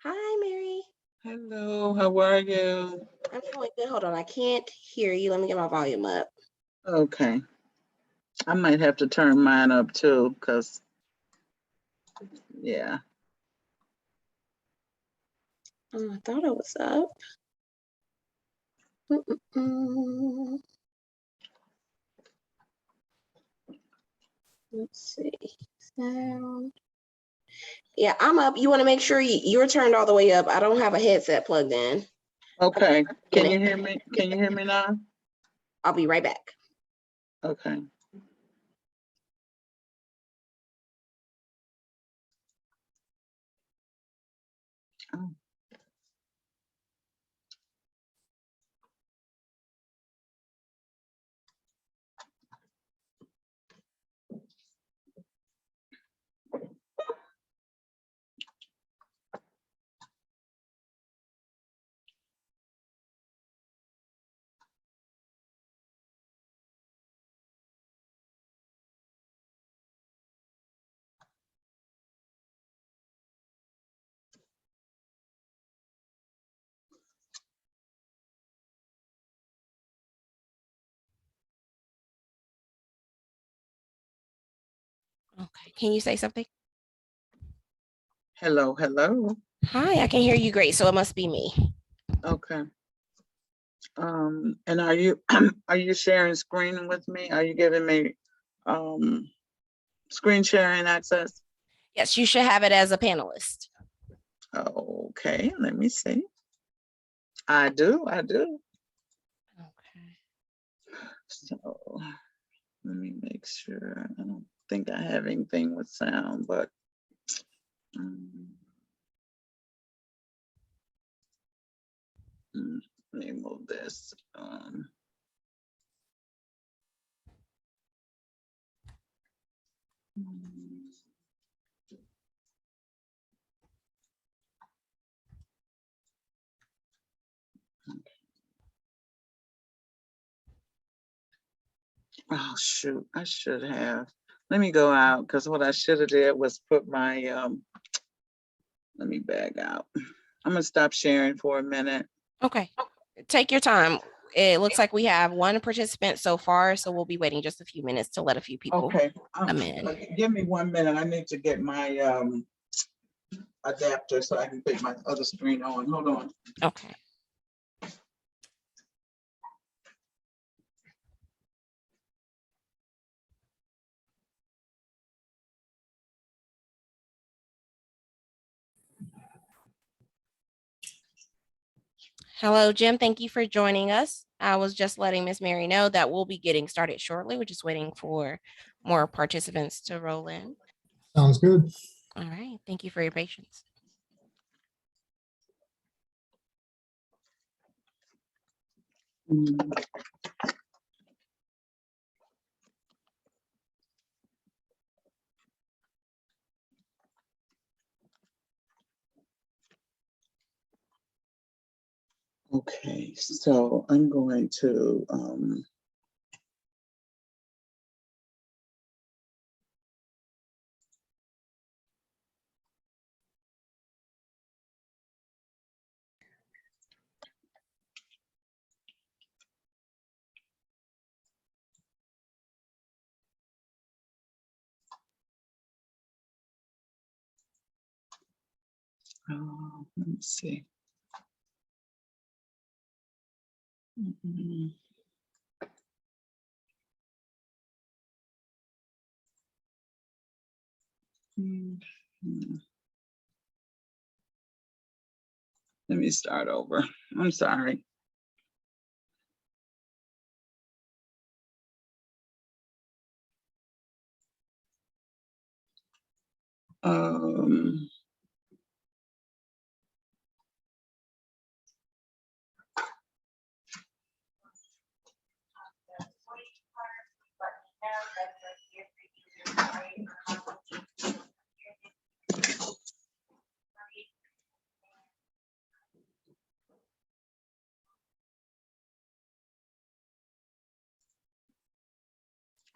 Hi, Mary. Hello, how are you? I'm doing good. Hold on. I can't hear you. Let me get my volume up. Okay. I might have to turn mine up too, because, yeah. I thought it was up. Mm-mm-mm. Let's see. Sound. Yeah, I'm up. You want to make sure you're turned all the way up. I don't have a headset plugged in. Okay. Can you hear me? Can you hear me now? I'll be right back. Okay. Oh. Okay. Can you say something? Hello, hello. Hi, I can hear you great. So it must be me. Okay. And are you are you sharing screen with me? Are you giving me screen sharing access? Yes, you should have it as a panelist. Okay, let me see. I do. Okay. So let me make sure. I don't think I have anything with sound, but let me move this. Oh shoot, I should have. Let me go out, because what I should have did was put my let me back out. I'm gonna stop sharing for a minute. Okay. Take your time. It looks like we have one participant so far, so we'll be waiting just a few minutes to let a few people Okay. come in. Give me 1 minute. I need to get my adapter so I can put my other screen on. Hold on. Okay. Hello, Jim. Thank you for joining us. I was just letting Miss Mary know that we'll be getting started shortly. We're just waiting for more participants to roll in. Sounds good. All right. Thank you for your patience. Okay, so I'm going to let me see. Let me start over. I'm sorry.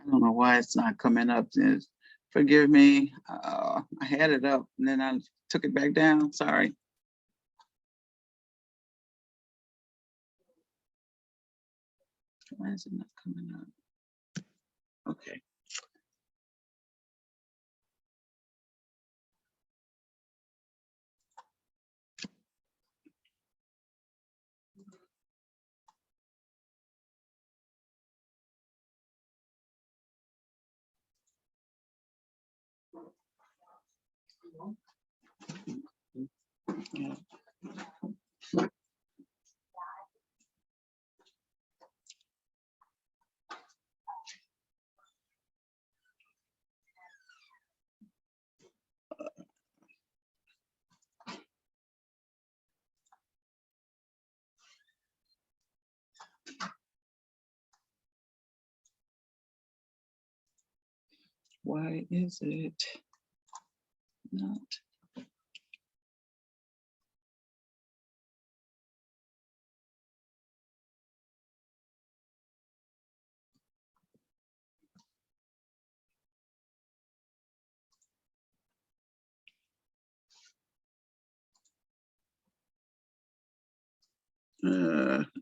I don't know why it's not coming up. Forgive me. I had it up and then I took it back down. Sorry. Why is it not coming up? Okay. Yeah. Why is it not?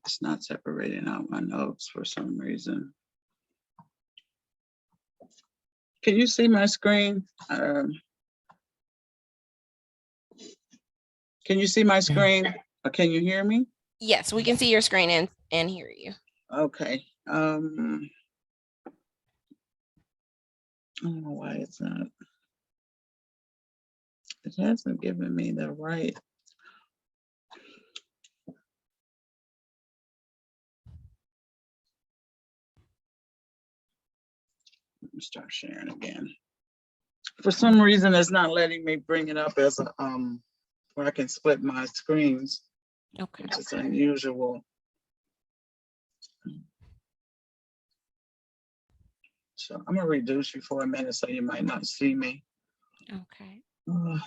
It's not separating out my notes for some reason. Can you see my screen? Can you see my screen? Or can you hear me? Yes, we can see your screen and hear you. Okay. I don't know why it's not. It hasn't given me the right. Let me start sharing again. For some reason, it's not letting me bring it up as a where I can split my screens. Okay. Which is unusual. So I'm gonna reduce you for a minute so you might not see me. Okay.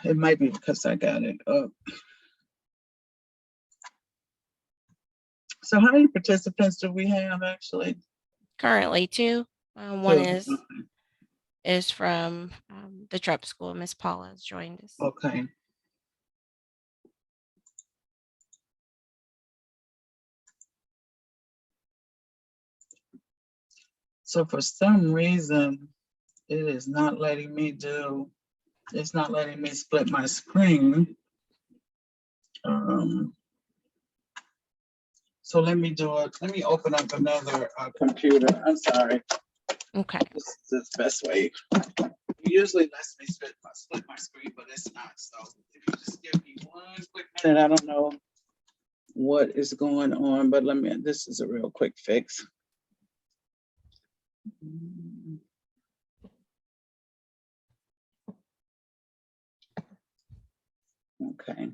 It might be because I got it up. So how many participants do we have actually? Currently, two. One Two. is from the Trupp School. Miss Paula has joined us. Okay. So for some reason, it is not letting me it's not letting me split my screen. So let me do it. Let me open up another computer. I'm sorry. Okay. This is the best way. It usually lets me split my screen, but it's not. So if you just give me one quick minute, I don't know what is going on, but this is a real quick fix. Okay.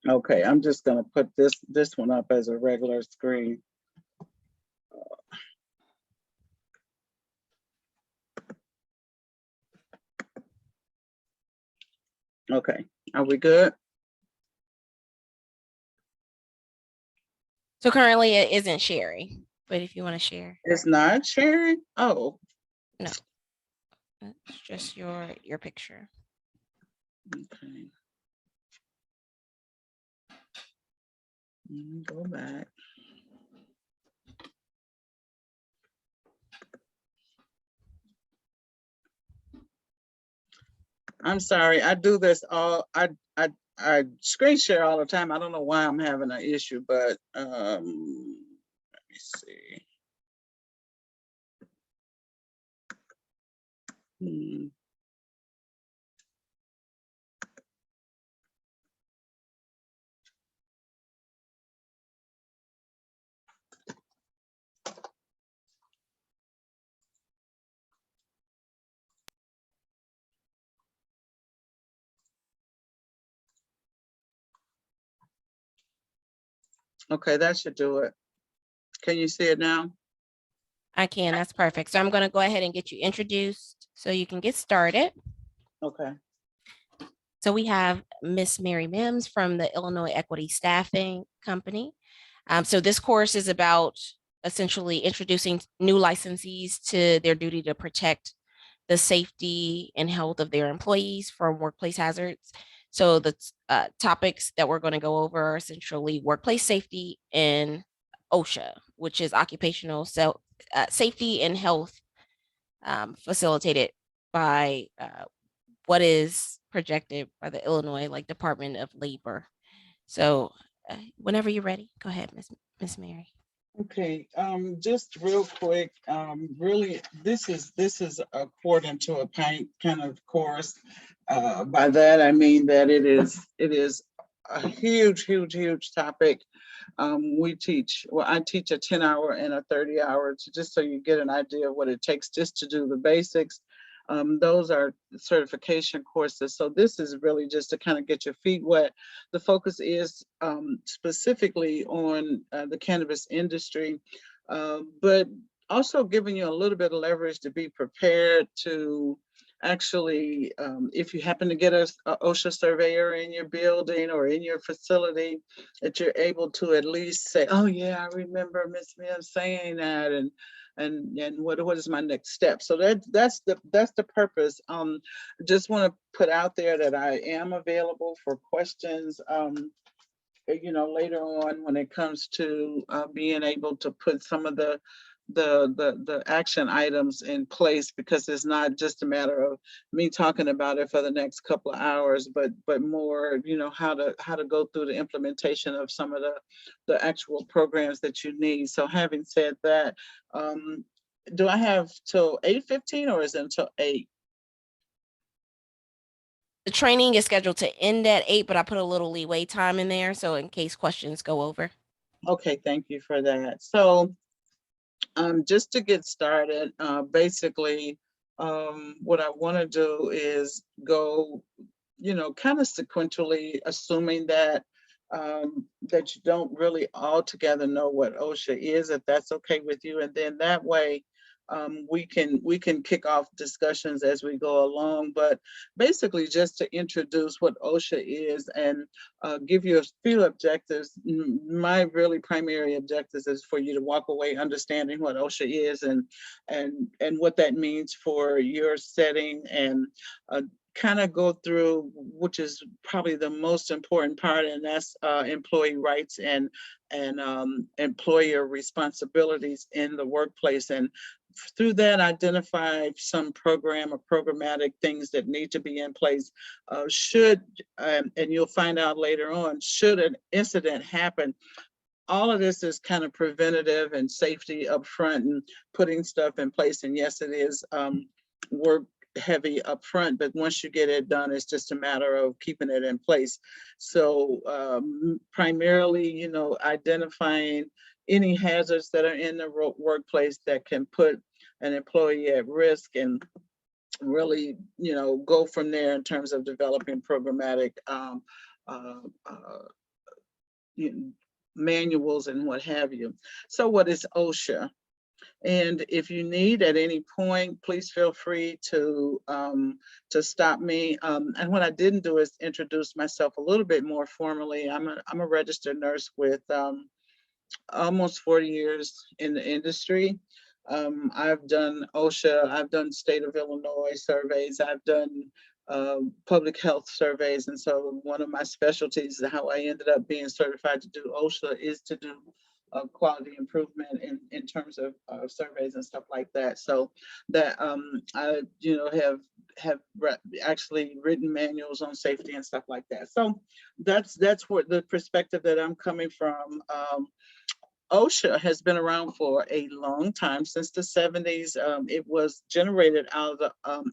Okay, I'm just gonna put this one up as a regular screen. Okay, are we good? So currently it isn't sharing, but if you want to share. It's not sharing? Oh. No. It's just your picture. Okay. Let me go back. I'm sorry, I do this all, I screen share all the time. I don't know why I'm having an issue, but let me see. Okay, that should do it. Can you see it now? I can. That's perfect. So I'm going to go ahead and get you introduced so you can get started. Okay. So we have Miss Mary Mims from the Illinois Equity Staffing Company. So this course is about essentially introducing new licensees to their duty to protect the safety and health of their employees from workplace hazards. So the topics that we're going to go over are essentially workplace safety and OSHA, which is occupational safety and health, facilitated by what is projected by the Illinois Department of Labor. So whenever you're ready, go ahead, Miss Mary. Okay, just real quick, really, this is according to a kind of course. By that I mean that it is a huge topic. I teach a 10-hour and a 30-hour, just so you get an idea of what it takes just to do the basics. Those are certification courses. So this is really just to kind of get your feet wet. The focus is specifically on the cannabis industry, but also giving you a little bit of leverage to be prepared to actually, if you happen to get a OSHA surveyor in your building or in your facility, that you're able to at least say, oh yeah, I remember Miss Mims saying that, and what is my next step. So that's the purpose. Just want to put out there that I am available for questions, later on when it comes to being able to put some of the action items in place, because it's not just a matter of me talking about it for the next couple of hours, but more, how to go through the implementation of some of the actual programs that you need. So having said that, do I have till 8:15 or is it until 8? The training is scheduled to end at 8, but I put a little leeway time in there so in case questions go over. Okay, thank you for that. So just to get started, basically, what I want to do is go, kind of sequentially, assuming that you don't really altogether know what OSHA is, if that's okay with you, and then that way we can kick off discussions as we go along. But basically, just to introduce what OSHA is and give you a few objectives. My really primary objectives is for you to walk away understanding what OSHA is and what that means for your setting, and kind of go through, which is probably the most important part, and that's employee rights and employer responsibilities in the workplace. And through that, identify some program or programmatic things that need to be in place. Should And you'll find out later on, should an incident happen, all of this is kind of preventative and safety up front and putting stuff in place. And yes, it is work heavy up front, but once you get it done, it's just a matter of keeping it in place. So primarily, identifying any hazards that are in the workplace that can put an employee at risk, and really, go from there in terms of developing programmatic uh, uh, manuals and what have you. So what is OSHA? And if you need at any point, please feel free to stop me. And what I didn't do is introduce myself a little bit more formally. I'm a registered nurse with almost 40 years in the industry. I've done OSHA, I've done state of Illinois surveys, I've done public health surveys. And so one of my specialties, how I ended up being certified to do OSHA, is to do quality improvement in terms of surveys and stuff like that. So that I, have actually written manuals on safety and stuff like that. So that's what the perspective that I'm coming from. OSHA has been around for a long time, since the 70s. It was generated out of the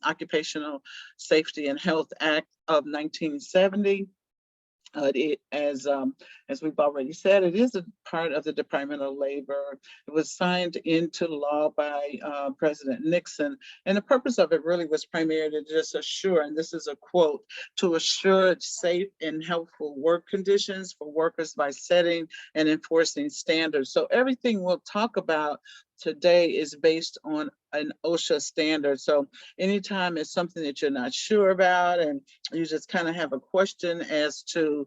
Occupational Safety and Health Act of 1970. As we've already said, it is a part of the Department of Labor. It was signed into law by President Nixon, and the purpose of it really was primarily to just assure, and this is a quote, to assure safe and healthful work conditions for workers by setting and enforcing standards. So everything we'll talk about today is based on an OSHA standard. So anytime it's something that you're not sure about and you just kind of have a question as to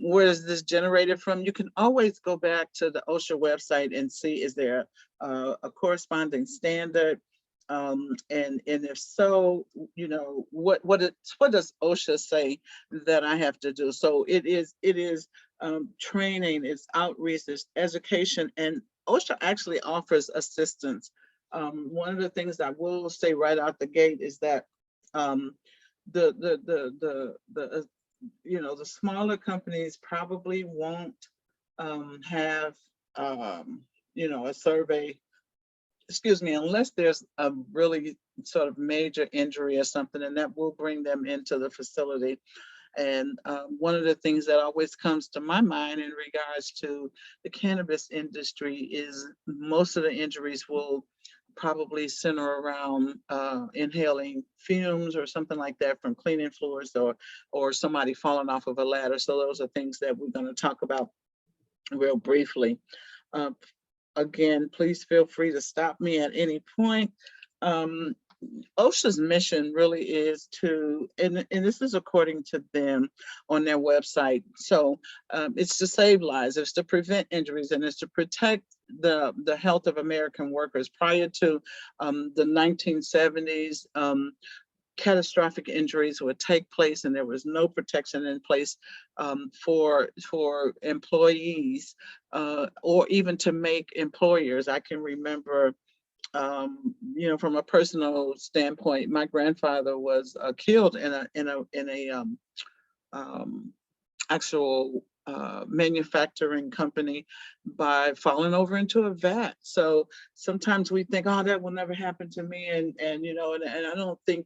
where is this generated from, you can always go back to the OSHA website and see, is there a corresponding standard? And if so, you know, what does OSHA say that I have to do? So it is training, it's outreach, it's education, and OSHA actually offers assistance. One of the things I will say right out the gate is that the you know, the smaller companies probably won't have you know, a survey, excuse me, unless there's a really sort of major injury or something, and that will bring them into the facility. And one of the things that always comes to my mind in regards to the cannabis industry is most of the injuries will probably center around inhaling fumes or something like that from cleaning floors, or somebody falling off of a ladder. So those are things that we're going to talk about real briefly. Uh, Again, please feel free to stop me at any point. OSHA's mission really is to, and this is according to them on their website. So it's to save lives, it's to prevent injuries, and it's to protect the health of American workers. Prior to the 1970s, catastrophic injuries would take place and there was no protection in place for employees or even to make employers. I can remember, you know, from a personal standpoint, my grandfather was killed in a actual manufacturing company by falling over into a vat. So sometimes we think, oh, that will never happen to me, and you know, and I don't think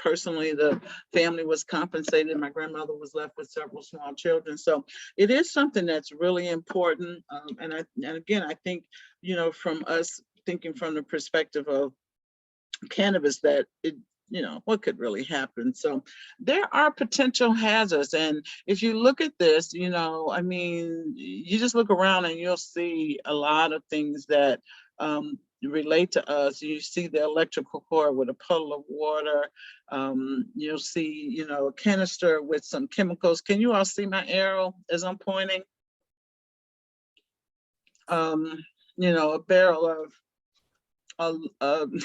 personally the family was compensated. My grandmother was left with several small children. So it is something that's really important. And again, I think, you know, from us thinking from the perspective of cannabis, that it, you know, what could really happen. So there are potential hazards. And if you look at this, you know, I mean, you just look around and you'll see a lot of things that relate to us. You see the electrical cord with a puddle of water. You'll see, you know, a canister with some chemicals. Can you all see my arrow as I'm pointing? You know, a barrel of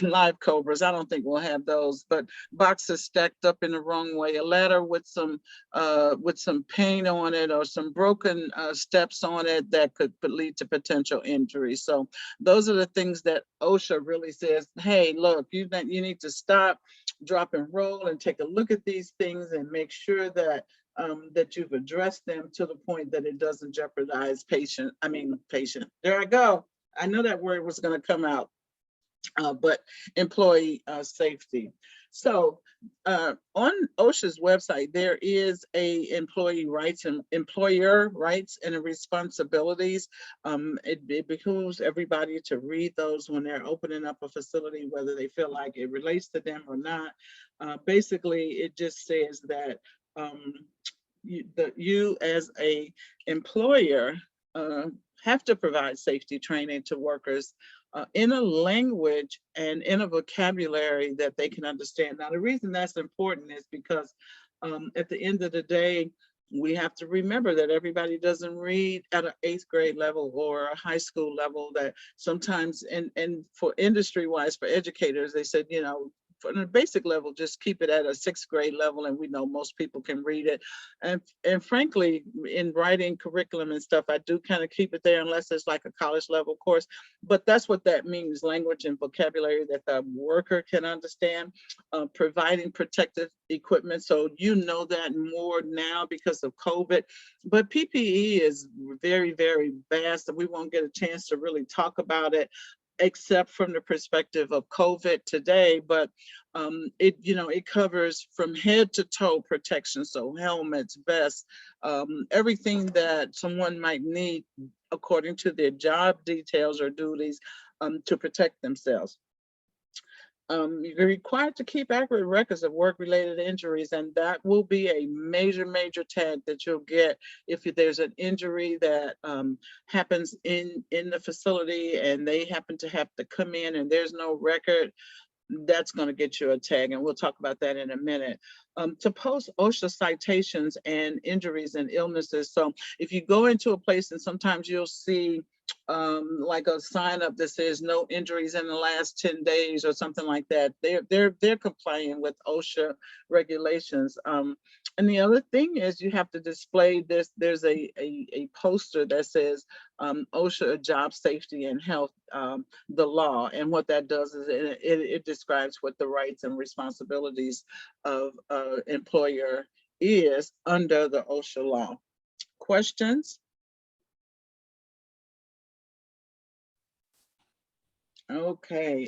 live cobras. I don't think we'll have those, but boxes stacked up in the wrong way, a ladder with some paint on it or some broken steps on it that could lead to potential injury. So those are the things that OSHA really says, hey, look, you need to stop, drop and roll and take a look at these things and make sure that that you've addressed them to the point that it doesn't jeopardize patient. There I go. I know that word was going to come out. But employee safety. So on OSHA's website, there is a employee rights and employer rights and responsibilities. It behooves everybody to read those when they're opening up a facility, whether they feel like it relates to them or not. Basically, it just says that you as a employer have to provide safety training to workers in a language and in a vocabulary that they can understand. Now, the reason that's important is because at the end of the day, we have to remember that everybody doesn't read at an 8th grade level or a high school level. That sometimes, and for industry wise, for educators, they said, you know, on a basic level, just keep it at a 6th grade level, and we know most people can read it. And frankly, in writing curriculum and stuff, I do kind of keep it there unless it's like a college level course. But that's what that means: language and vocabulary that the worker can understand. Providing protective equipment, so you know that more now because of COVID. But PPE is very, very vast, and we won't get a chance to really talk about it except from the perspective of COVID today. But it, you know, it covers from head to toe protection, so helmets, vests, everything that someone might need according to their job details or duties to protect themselves. You're required to keep accurate records of work-related injuries, and that will be a major, major tag that you'll get if there's an injury that happens in the facility, and they happen to have to come in, and there's no record. That's going to get you a tag, and we'll talk about that in a minute. To post OSHA citations and injuries and illnesses. So if you go into a place and sometimes you'll see like a sign up that says no injuries in the last 10 days or something like that, they're complying with OSHA regulations. And the other thing is you have to display this. There's a poster that says OSHA job safety and health, the law. And what that does is it describes what the rights and responsibilities of employer is under the OSHA law. Questions? Okay,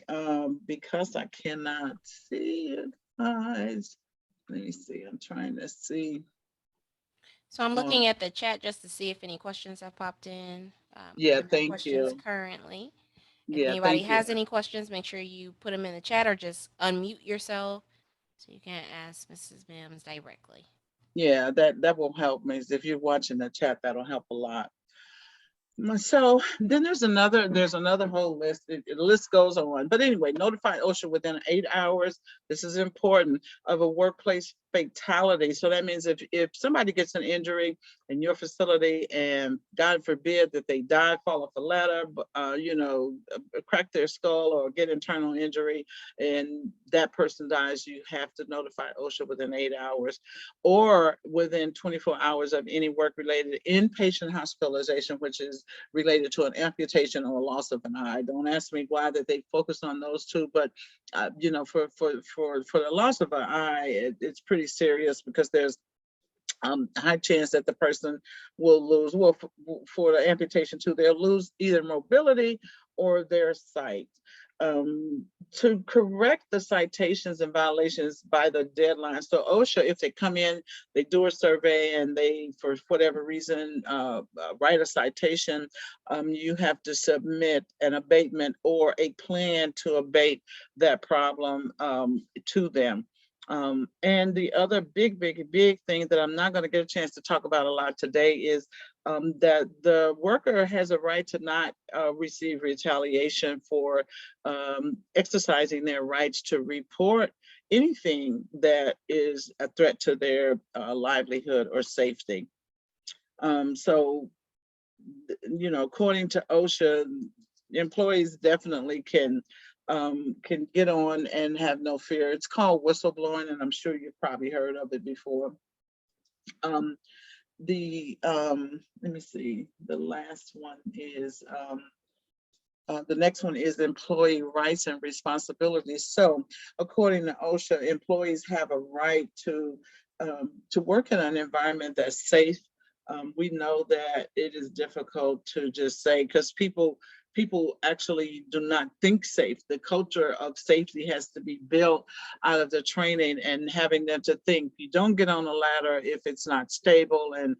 because I cannot see it, guys. Let me see. I'm trying to see. So I'm Oh, looking at the chat just to see if any questions have popped in. yeah, There are no thank questions you. currently. If Yeah, anybody thank you. has any questions, make sure you put them in the chat or just unmute yourself so you can ask Mrs. Mims directly. Yeah, that will help me. If you're watching the chat, that'll help a lot. So then there's another whole list. The list goes on. But anyway, notify OSHA within 8 hours. This is important, of a workplace fatality. So that means if somebody gets an injury in your facility, and God forbid that they die, fall off a ladder, crack their skull or get internal injury, and that person dies, you have to notify OSHA within 8 hours, or within 24 hours of any work-related inpatient hospitalization, which is related to an amputation or loss of an eye. Don't ask me why that they focus on those two, but for the loss of an eye, it's pretty serious, because there's high chance that the person will lose, well, for the amputation too, they'll lose either mobility or their sight. To correct the citations and violations by the deadline. So OSHA, if they come in, they do a survey, and they, for whatever reason, write a citation, you have to submit an abatement or a plan to abate that problem to them. And the other big thing that I'm not going to get a chance to talk about a lot today is that the worker has a right to not receive retaliation for exercising their rights to report anything that is a threat to their livelihood or safety. So, according to OSHA, employees definitely can get on and have no fear. It's called whistleblowing, and I'm sure you've probably heard of it before. Let me see, the last one is the next one is employee rights and responsibilities. So according to OSHA, employees have a right to work in an environment that's safe. We know that it is difficult to just say, because people actually do not think safe. The culture of safety has to be built out of the training and having them to think. You don't get on a ladder if it's not stable, and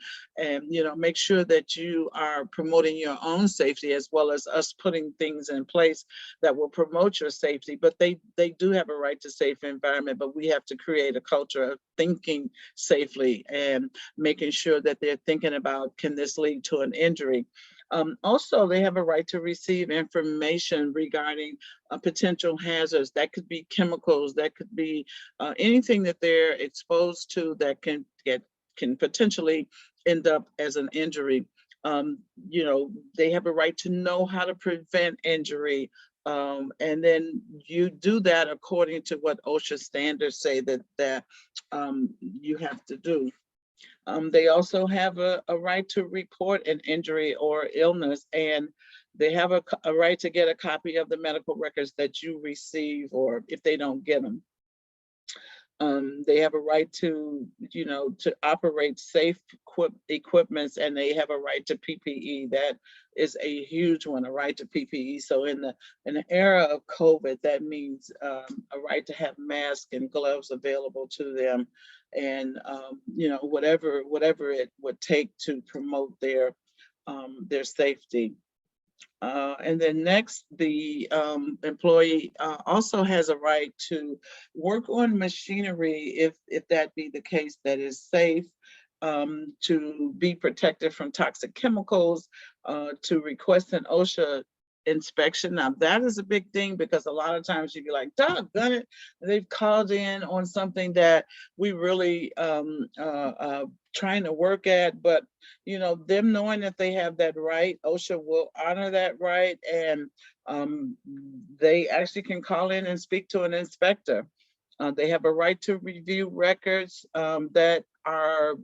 make sure that you are promoting your own safety, as well as us putting things in place that will promote your safety. But they do have a right to safe environment, but we have to create a culture of thinking safely and making sure that they're thinking about, can this lead to an injury? Also, they have a right to receive information regarding potential hazards. That could be chemicals, that could be anything that they're exposed to that can potentially end up as an injury. They have a right to know how to prevent injury. And then you do that according to what OSHA standards say that you have to do. They also have a right to report an injury or illness, and they have a right to get a copy of the medical records that you receive, or if they don't get them. They have a right to operate safe equipments, and they have a right to PPE. That is a huge one, a right to PPE. So in the era of COVID, that means a right to have masks and gloves available to them, and whatever it would take to promote their safety. And then next, the employee also has a right to work on machinery if that be the case that is safe, to be protected from toxic chemicals, to request an OSHA inspection. Now that is a big thing because a lot of times you'd be like, doggone it, they've called in on something that we really trying to work at, but them knowing that they have that right, OSHA will honor that right, and um, they actually can call in and speak to an inspector. They have a right to review records that are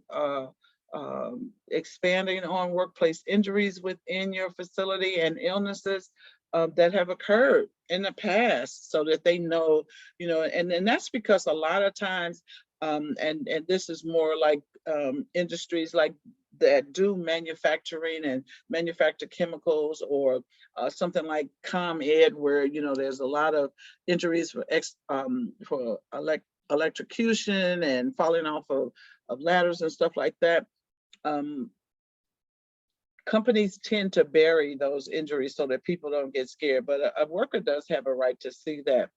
expanding on workplace injuries within your facility and illnesses that have occurred in the past, so that they know, and that's because a lot of times, and this is more like industries like that do manufacturing and manufacture chemicals, or something like ComEd, where there's a lot of injuries for electrocution and falling off of ladders and stuff like that. Companies tend to bury those injuries so that people don't get scared, but a worker does have a right to see that.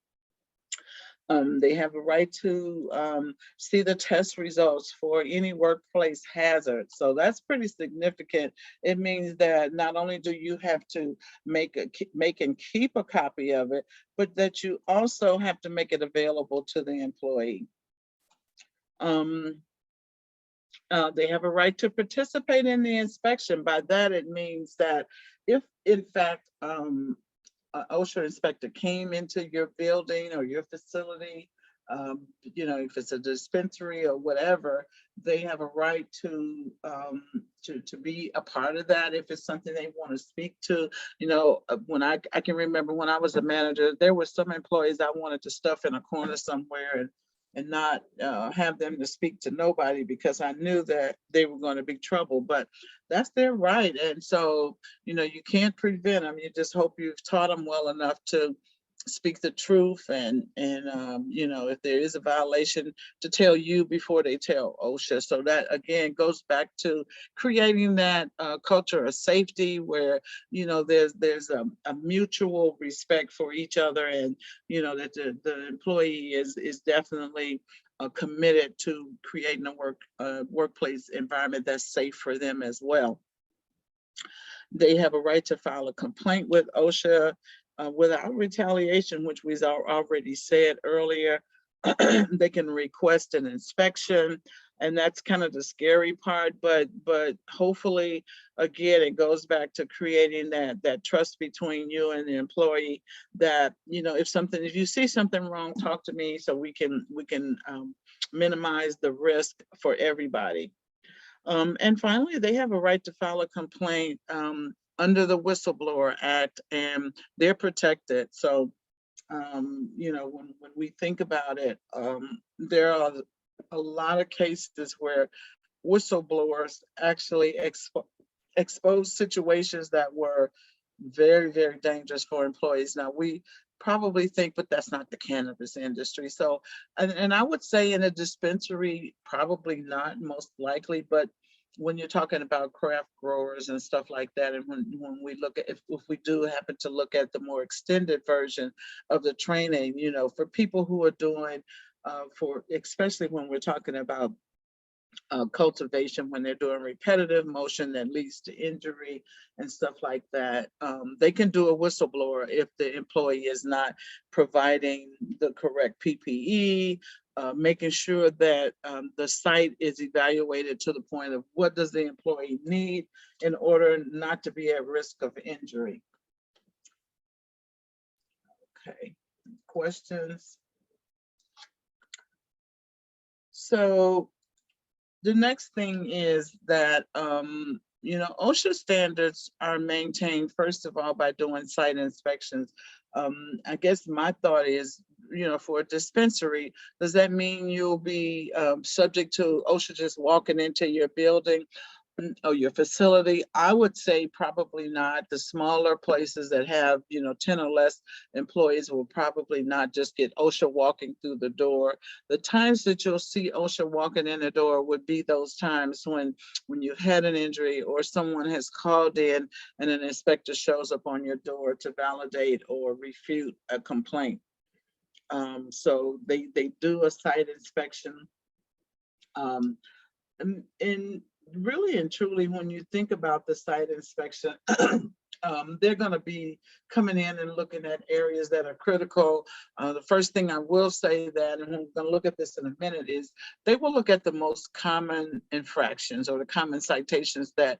They have a right to see the test results for any workplace hazard. So that's pretty significant. It means that not only do you have to make and keep a copy of it, but that you also have to make it available to the employee. They have a right to participate in the inspection. By that, it means that if in fact OSHA inspector came into your building or your facility, if it's a dispensary or whatever, they have a right to be a part of that. If it's something they want to speak to, when I can remember when I was a manager, there were some employees I wanted to stuff in a corner somewhere and not have them to speak to nobody, because I knew that they were going to be trouble. But that's their right, and so you can't prevent them. You just hope you've taught them well enough to speak the truth, and if there is a violation, to tell you before they tell OSHA. So that again goes back to creating that culture of safety, where there's a mutual respect for each other, and that the employee is definitely committed to creating a workplace environment that's safe for them as well. They have a right to file a complaint with OSHA without retaliation, which we've already said earlier. They can request an inspection, and that's kind of the scary part, but hopefully, again, it goes back to creating that trust between you and the employee, that if you see something wrong, talk to me so we can minimize the risk for everybody. And finally, they have a right to file a complaint under the Whistleblower Act, and they're protected. So, when we think about it, there are a lot of cases where whistleblowers actually expose situations that were very, very dangerous for employees. Now, we probably think, but that's not the cannabis industry. So, and I would say in a dispensary, probably not, most likely, but when you're talking about craft growers and stuff like that, and when we look at, if we do happen to look at the more extended version of the training, for people who are doing, especially when we're talking about cultivation, when they're doing repetitive motion that leads to injury and stuff like that, they can do a whistleblower if the employee is not providing the correct PPE, making sure that the site is evaluated to the point of what does the employee need in order not to be at risk of injury. Okay, questions? So the next thing is that, OSHA standards are maintained, first of all, by doing site inspections. I guess my thought is, for a dispensary, does that mean you'll be subject to OSHA just walking into your building? Oh, your facility, I would say probably not. The smaller places that have, 10 or less employees will probably not just get OSHA walking through the door. The times that you'll see OSHA walking in the door would be those times when you had an injury or someone has called in and an inspector shows up on your door to validate or refute a complaint. So they do a site inspection. Um, and really and truly, when you think about the site inspection, they're going to be coming in and looking at areas that are critical. The first thing I will say that, and I'm going to look at this in a minute, is they will look at the most common infractions or the common citations that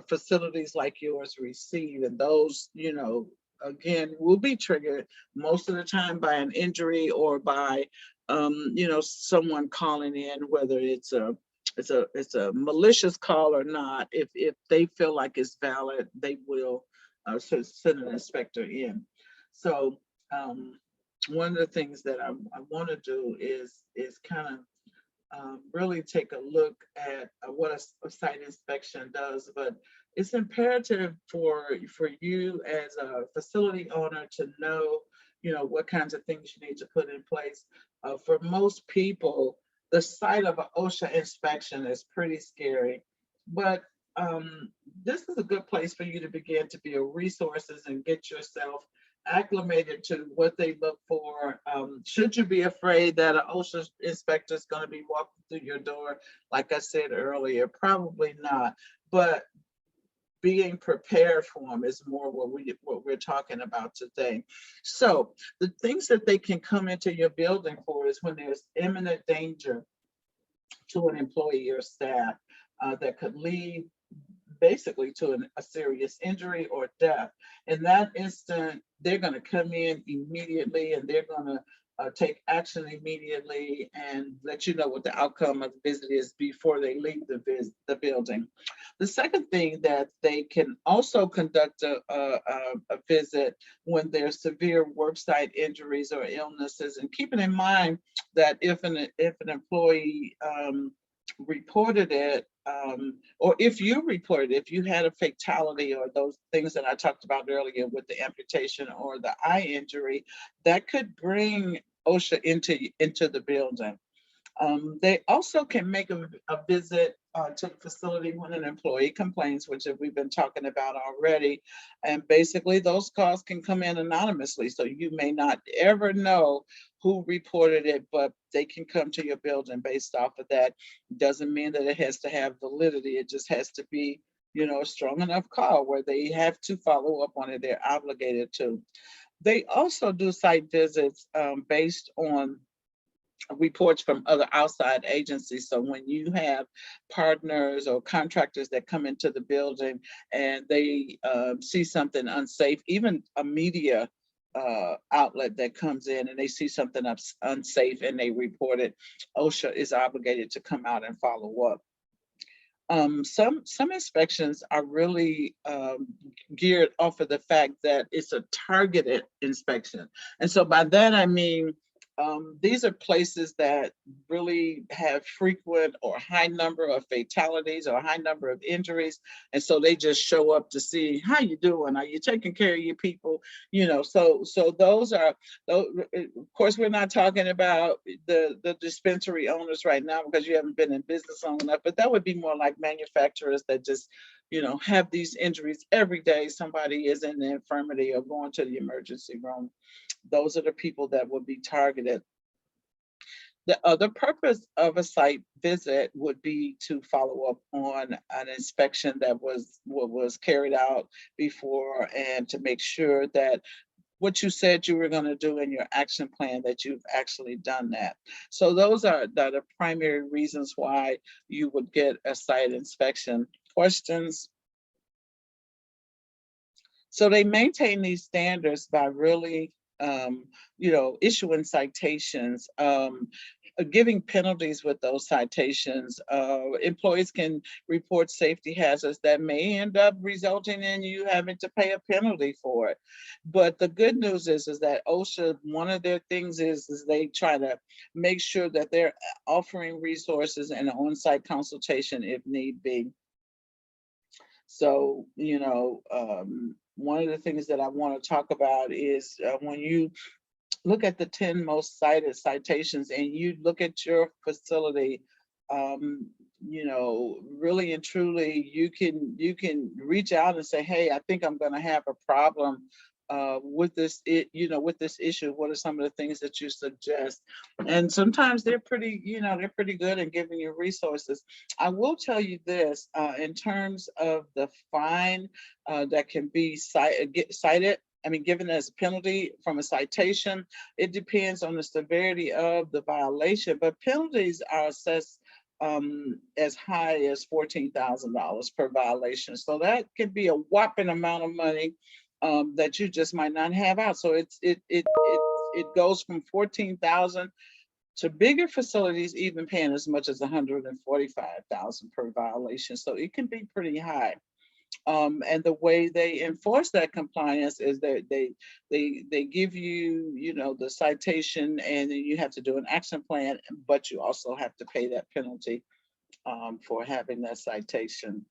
facilities like yours receive. And those, again, will be triggered most of the time by an injury or by, someone calling in, whether it's a malicious call or not. If they feel like it's valid, they will send an inspector in. So one of the things that I want to do is kind of really take a look at what a site inspection does. But it's imperative for you as a facility owner to know, what kinds of things you need to put in place. For most people, the sight of an OSHA inspection is pretty scary, but this is a good place for you to begin to build resources and get yourself acclimated to what they look for. Should you be afraid that an OSHA inspector is going to be walking through your door? Like I said earlier, probably not. But being prepared for them is more what we're talking about today. So the things that they can come into your building for is when there's imminent danger to an employee or staff that could lead basically to a serious injury or death. In that instant, they're going to come in immediately and they're going to take action immediately and let you know what the outcome of the visit is before they leave the building. The second thing that they can also conduct a visit when there's severe worksite injuries or illnesses, and keeping in mind that if an employee reported it, or if you reported, if you had a fatality or those things that I talked about earlier with the amputation or the eye injury, that could bring OSHA into the building. They also can make a visit to the facility when an employee complains, which we've been talking about already. And basically those calls can come in anonymously. So you may not ever know who reported it, but they can come to your building based off of that. Doesn't mean that it has to have validity. It just has to be, a strong enough call where they have to follow up on it. They're obligated to. They also do site visits based on reports from other outside agencies. So when you have partners or contractors that come into the building and they see something unsafe, even a media outlet that comes in and they see something unsafe and they report it, OSHA is obligated to come out and follow up. Some inspections are really geared off of the fact that it's a targeted inspection. And so by that, I mean, these are places that really have frequent or high number of fatalities or high number of injuries. And so they just show up to see how you doing. Are you taking care of your people? So those are, of course, we're not talking about the dispensary owners right now because you haven't been in business long enough, but that would be more like manufacturers that just, have these injuries every day. Somebody is in the infirmary or going to the emergency room. Those are the people that would be targeted. The other purpose of a site visit would be to follow up on an inspection that was carried out before and to make sure that what you said you were going to do in your action plan, that you've actually done that. So those are the primary reasons why you would get a site inspection. Questions? So they maintain these standards by really, issuing citations, giving penalties with those citations. Employees can report safety hazards that may end up resulting in you having to pay a penalty for it. But the good news is that OSHA, one of their things is they try to make sure that they're offering resources and on-site consultation if need be. So, one of the things that I want to talk about is when you look at the 10 most cited citations and you look at your facility, um, really and truly, you can reach out and say, hey, I think I'm going to have a problem with with this issue. What are some of the things that you suggest? And sometimes they're pretty good in giving you resources. I will tell you this, in terms of the fine that can be cited, I mean, given as a penalty from a citation, it depends on the severity of the violation, but penalties are assessed as high as $14,000 per violation. So that could be a whopping amount of money that you just might not have out. So it goes from 14,000 to bigger facilities, even paying as much as 145,000 per violation. So it can be pretty high. And the way they enforce that compliance is that they give you, the citation, and then you have to do an action plan, but you also have to pay that penalty for having that citation.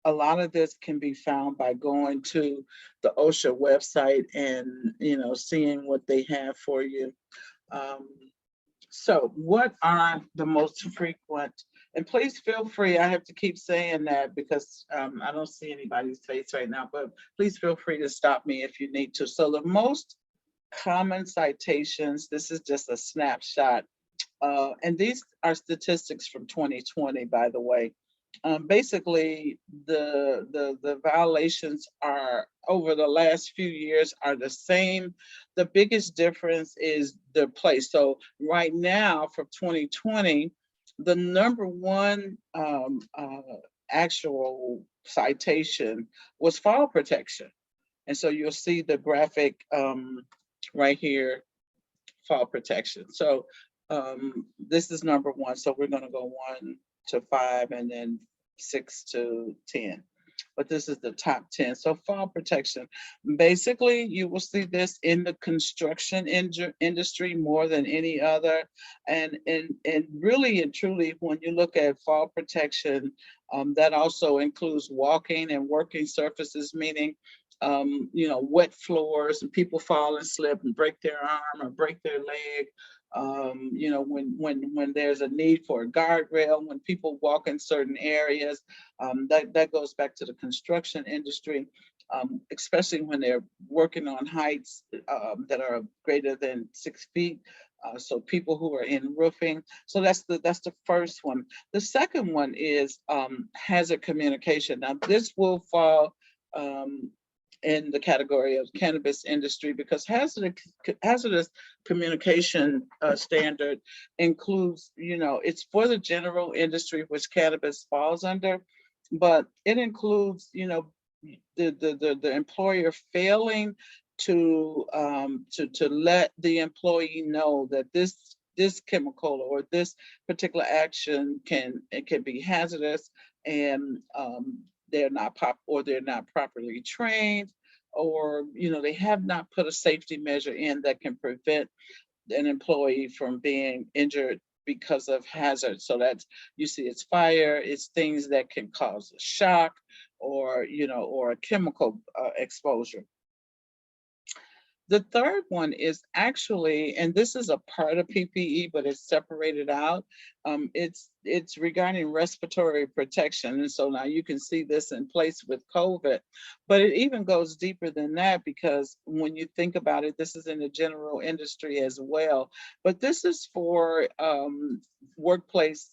A lot of this can be found by going to the OSHA website and seeing what they have for you. So what are the most frequent, and please feel free, I have to keep saying that because I don't see anybody's face right now, but please feel free to stop me if you need to. So the most common citations, this is just a snapshot, and these are statistics from 2020, by the way. Basically, the violations are over the last few years are the same. The biggest difference is the place. So right now for 2020, the number one actual citation was fall protection. And so you'll see the graphic right here, fall protection. So this is number one. So we're going to go 1 to 5 and then 6 to 10. But this is the top 10. So fall protection. Basically, you will see this in the construction industry more than any other. And really and truly, when you look at fall protection, that also includes walking and working surfaces, meaning wet floors, and people fall and slip and break their arm or break their leg. When there's a need for a guardrail, when people walk in certain areas, that goes back to the construction industry, especially when they're working on heights that are greater than 6 feet. So people who are in roofing. So that's the first one. The second one is hazard communication. Now this will fall in the category of cannabis industry because hazardous communication standard includes, it's for the general industry, which cannabis falls under, but it includes, the employer failing to let the employee know that this chemical or this particular action can be hazardous, and they're not properly trained, or they have not put a safety measure in that can prevent an employee from being injured because of hazards. So that's, you see, it's fire, it's things that can cause a shock, or or a chemical exposure. The third one is actually, and this is a part of PPE, but it's separated out. It's regarding respiratory protection, and so now you can see this in place with COVID, but it even goes deeper than that, because when you think about it, this is in the general industry as well. But this is for workplace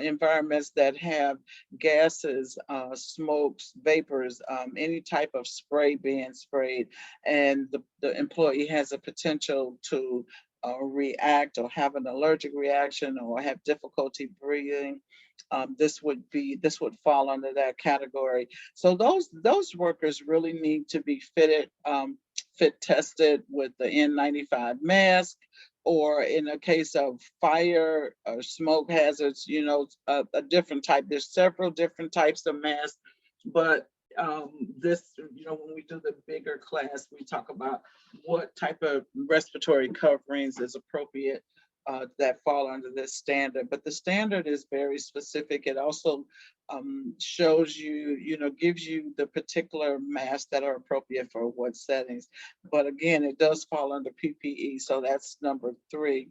environments that have gases, smokes, vapors, any type of spray being sprayed, and the employee has a potential to react or have an allergic reaction or have difficulty breathing. This would fall under that category. So those workers really need to be fit tested with the N95 mask, or in a case of fire or smoke hazards, a different type. There's several different types of masks, but this, when we do the bigger class, we talk about what type of respiratory coverings is appropriate that fall under this standard. But the standard is very specific. It also shows you, gives you the particular masks that are appropriate for what settings. But again, it does fall under PPE. So that's number 3.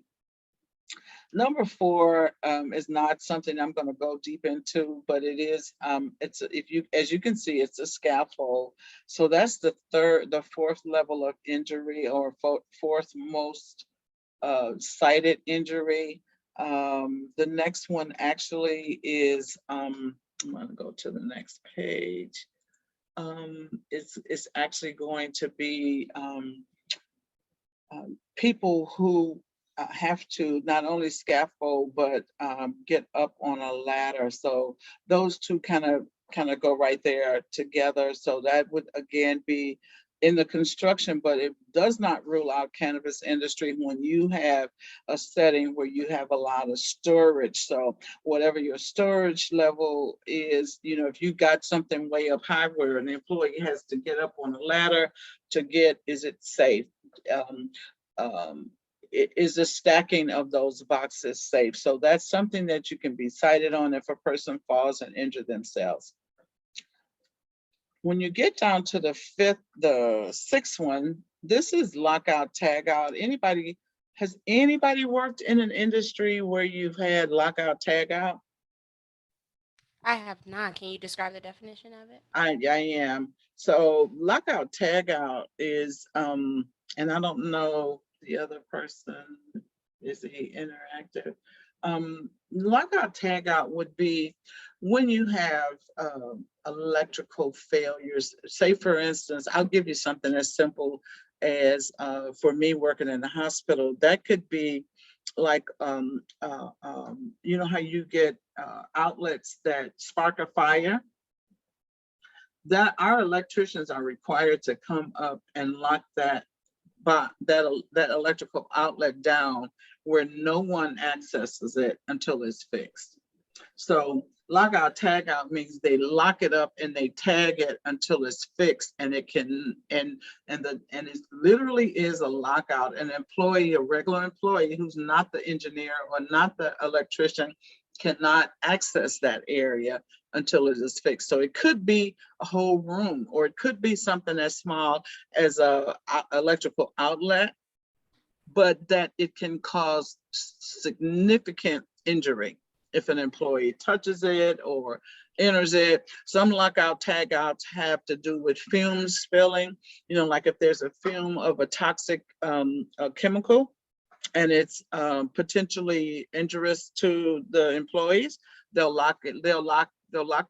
Number 4 is not something I'm going to go deep into, but it is, as you can see, it's a scaffold. So that's the 4th level of injury, or 4th most cited injury. The next one actually is, I'm going to go to the next page. It's actually going to be people who have to not only scaffold but get up on a ladder. So those two kind of go right there together. So that would again be in the construction, but it does not rule out cannabis industry when you have a setting where you have a lot of storage. So whatever your storage level is, if you got something way up high where an employee has to get up on a ladder to get, is it safe? Is the stacking of those boxes safe? So that's something that you can be cited on if a person falls and injure themselves. When you get down to the 6th one, this is lockout, tagout. Has anybody worked in an industry where you've had lockout, tagout? I have not. Can you describe the definition of it? I am. So lockout, tagout is, and I don't know the other person, is he interactive? Lockout, tagout would be when you have electrical failures. Say, for instance, I'll give you something as simple as for me working in the hospital, that could be like, you know how you get outlets that spark a fire? That our electricians are required to come up and lock that electrical outlet down where no one accesses it until it's fixed. So lockout, tag-out means they lock it up and they tag it until it's fixed, and it can, and it literally is a lockout. An employee, a regular employee who's not the engineer or not the electrician, cannot access that area until it is fixed. So it could be a whole room, or it could be something as small as a electrical outlet, but that it can cause significant injury if an employee touches it or enters it. Some lockout tagouts have to do with fumes spilling, like if there's a fume of a toxic chemical and it's potentially injurious to the employees, they'll lock it, they'll lock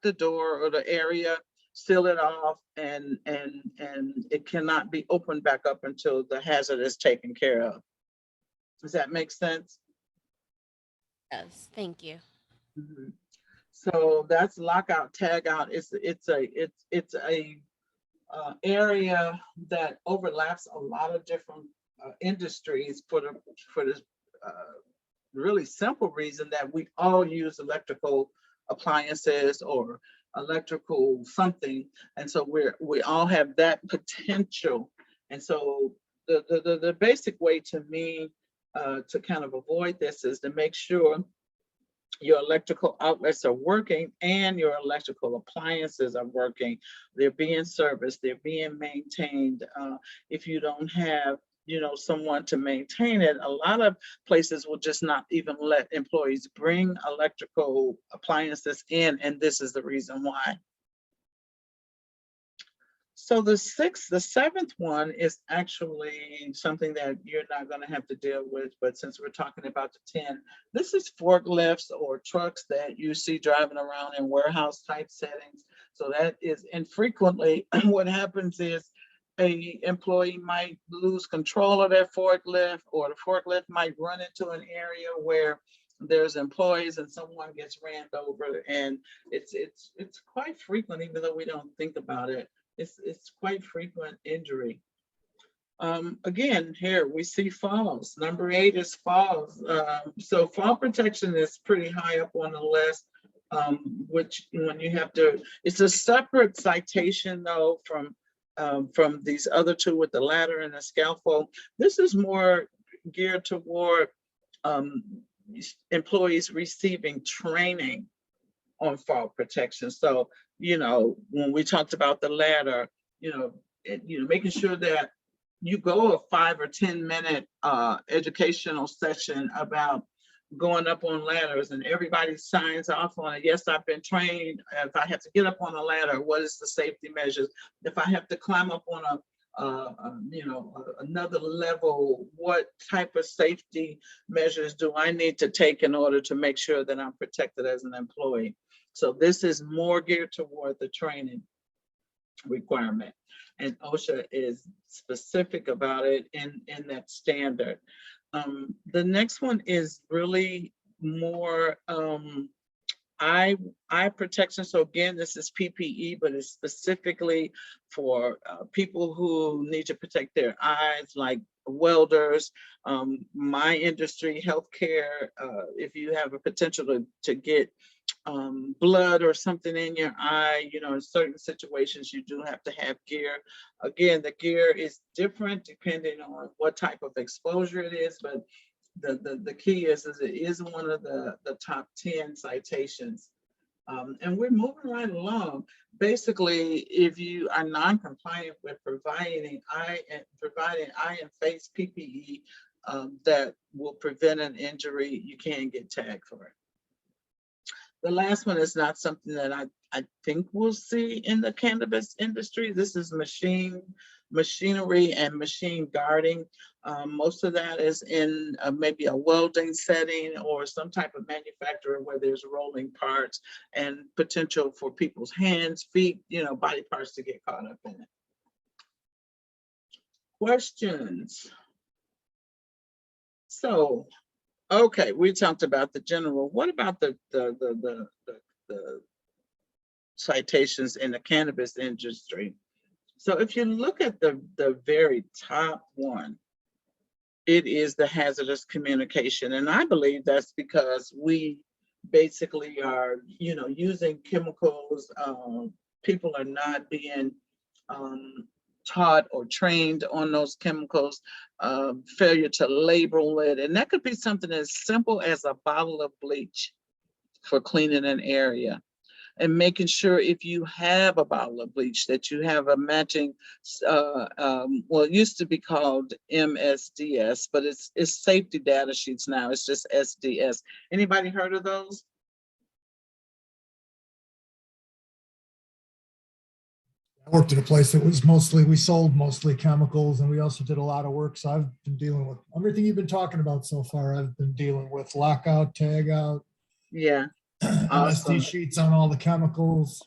the door or the area, seal it off, and it cannot be opened back up until the hazard is taken care of. Does that make sense? Yes, thank you. Mm-hmm. So that's lockout, tagout. It's a area that overlaps a lot of different industries for the really simple reason that we all use electrical appliances or electrical something, and so we all have that potential. And so the basic way to me to kind of avoid this is to make sure your electrical outlets are working and your electrical appliances are working. They're being serviced, they're being maintained. If you don't have someone to maintain it, a lot of places will just not even let employees bring electrical appliances in, and this is the reason why. So the 7th one is actually something that you're not going to have to deal with, but since we're talking about the 10, this is forklifts or trucks that you see driving around in warehouse type settings. So that is infrequently what happens is a employee might lose control of their forklift, or the forklift might run into an area where there's employees and someone gets ran over, and it's quite frequent, even though we don't think about it. It's quite frequent injury. Again, here we see falls. Number 8 is falls. So fall protection is pretty high up on the list, which when you have to, it's a separate citation though from these other two with the ladder and the scaffold. This is more geared toward um, employees receiving training on fall protection. So, when we talked about the ladder, making sure that you go a 5 or 10 minute educational session about going up on ladders, and everybody signs off on it. Yes, I've been trained. If I have to get up on a ladder, what is the safety measures? If I have to climb up on another level, what type of safety measures do I need to take in order to make sure that I'm protected as an employee? So this is more geared toward the training requirement, and OSHA is specific about it in that standard. The next one is really more eye protection. So again, this is PPE, but it's specifically for people who need to protect their eyes, like welders. My industry, healthcare, if you have a potential to get blood or something in your eye, in certain situations, you do have to have gear. Again, the gear is different depending on what type of exposure it is, but the key is it is one of the top 10 citations. And we're moving right along. Basically, if you are non-compliant with providing eye and face PPE that will prevent an injury, you can get tagged for it. The last one is not something that I think we'll see in the cannabis industry. This is machinery and machine guarding. Most of that is in maybe a welding setting or some type of manufacturer where there's rolling parts and potential for people's hands, feet, body parts to get caught up in it. Questions? So, okay, we talked about the general. What about the citations in the cannabis industry? So if you look at the very top one, it is the hazardous communication. And I believe that's because we basically are, using chemicals. People are not being taught or trained on those chemicals, failure to label it. And that could be something as simple as a bottle of bleach for cleaning an area. And making sure if you have a bottle of bleach that you have a matching, well, it used to be called MSDS, but it's safety data sheets now. It's just SDS. Anybody heard of those? I worked at a place that was we sold mostly chemicals, and we also did a lot of work. So I've been dealing with everything you've been talking about so far. I've been dealing with lockout, tag out, Yeah. MSD Awesome. sheets on all the chemicals.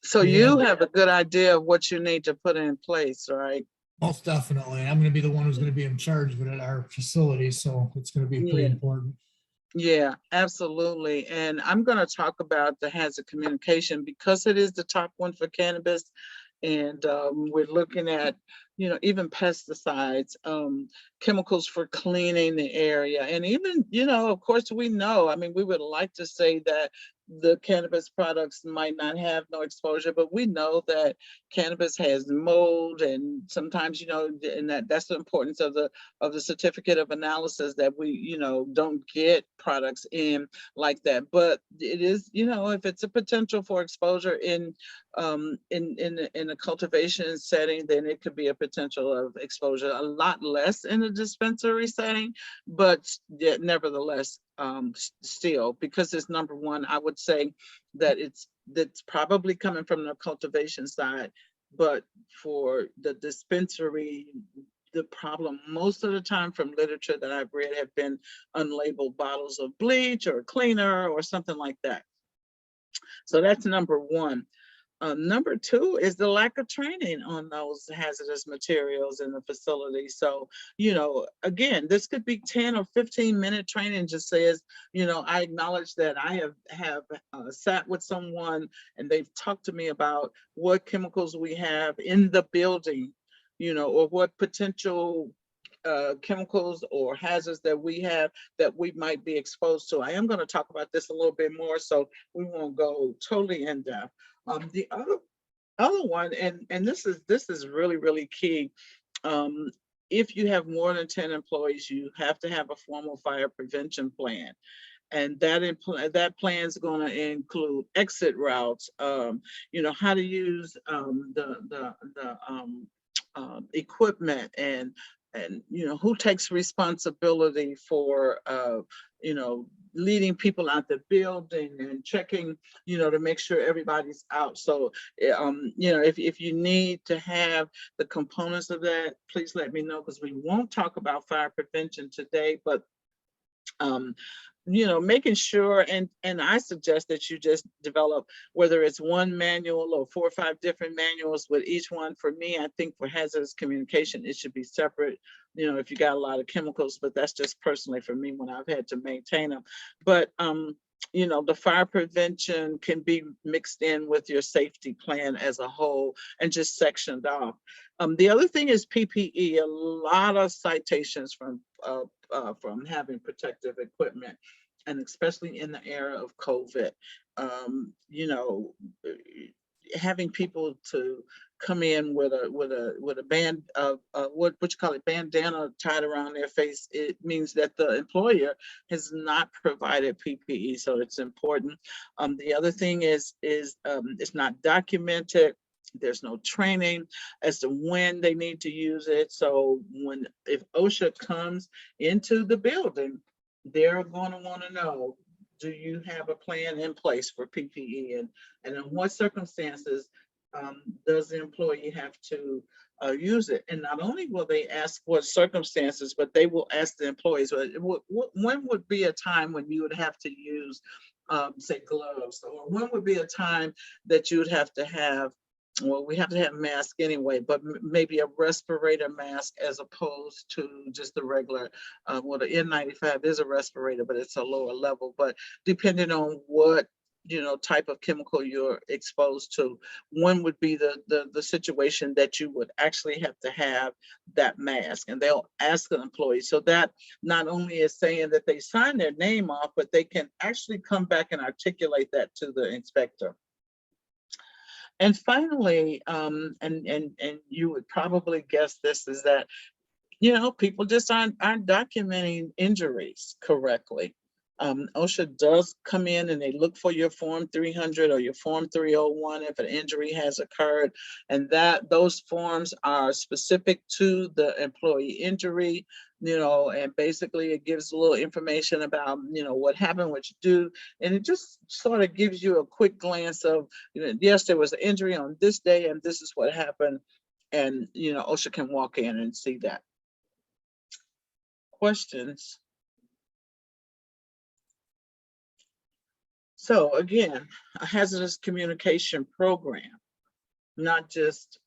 So you have a good idea of what you need to put in place, right? Most definitely. I'm going to be the one who's going to be in charge of it at our facility. So it's going to be pretty important. Yeah, absolutely. And I'm going to talk about the hazard communication because it is the top one for cannabis. And we're looking at, even pesticides, chemicals for cleaning the area. And even, of course, we know, we would like to say that the cannabis products might not have no exposure, but we know that cannabis has mold, and sometimes, and that's the importance of the certificate of analysis, that we, don't get products in like that. But it is, if it's a potential for exposure in a cultivation setting, then it could be a potential of exposure. A lot less in a dispensary setting, but yet nevertheless, still, because it's number one, I would say that that's probably coming from the cultivation side. But for the dispensary, the problem most of the time from literature that I've read have been unlabeled bottles of bleach or cleaner or something like that. So that's number one. Number two is the lack of training on those hazardous materials in the facility. So, again, this could be 10 or 15-minute training. Just says, I acknowledge that I have sat with someone and they've talked to me about what chemicals we have in the building, or what potential chemicals or hazards that we have that we might be exposed to. I am going to talk about this a little bit more, so we won't go totally in depth. The other one, and this is really, really key, if you have more than 10 employees, you have to have a formal fire prevention plan. And that plan is going to include exit routes, how to use the equipment, and who takes responsibility for leading people out the building and checking, to make sure everybody's out. So if you need to have the components of that, please let me know, because we won't talk about fire prevention today, but making sure, and I suggest that you just develop, whether it's one manual or 4 or 5 different manuals with each one. For me, I think for hazardous communication, it should be separate, if you got a lot of chemicals, but that's just personally for me when I've had to maintain them. But the fire prevention can be mixed in with your safety plan as a whole and just sectioned off. The other thing is PPE. A lot of citations from having protective equipment, and especially in the era of COVID, having people to come in with a band of what you call it, bandana tied around their face. It means that the employer has not provided PPE, so it's important. The other thing is it's not documented. There's no training as to when they need to use it. So if OSHA comes into the building, they're going to want to know, do you have a plan in place for PPE, and in what circumstances does the employee have to use it? And not only will they ask what circumstances, but they will ask the employees, when would be a time when you would have to use, say, gloves, or when would be a time that you would have to have, well, we have to have masks anyway, but maybe a respirator mask as opposed to just the regular, well, the N95 is a respirator, but it's a lower level. But depending on what type of chemical you're exposed to, when would be the situation that you would actually have to have that mask, and they'll ask the employee. So that not only is saying that they sign their name off, but they can actually come back and articulate that to the inspector. And finally, and you would probably guess this, is that, people just aren't documenting injuries correctly. OSHA does come in and they look for your Form 300 or your Form 301 if an injury has occurred, and those forms are specific to the employee injury, and basically it gives a little information about, what happened, what you do, and it just sort of gives you a quick glance of, yes, there was an injury on this day and this is what happened, and OSHA can walk in and see that. Questions? So again, a hazardous communication program, not just,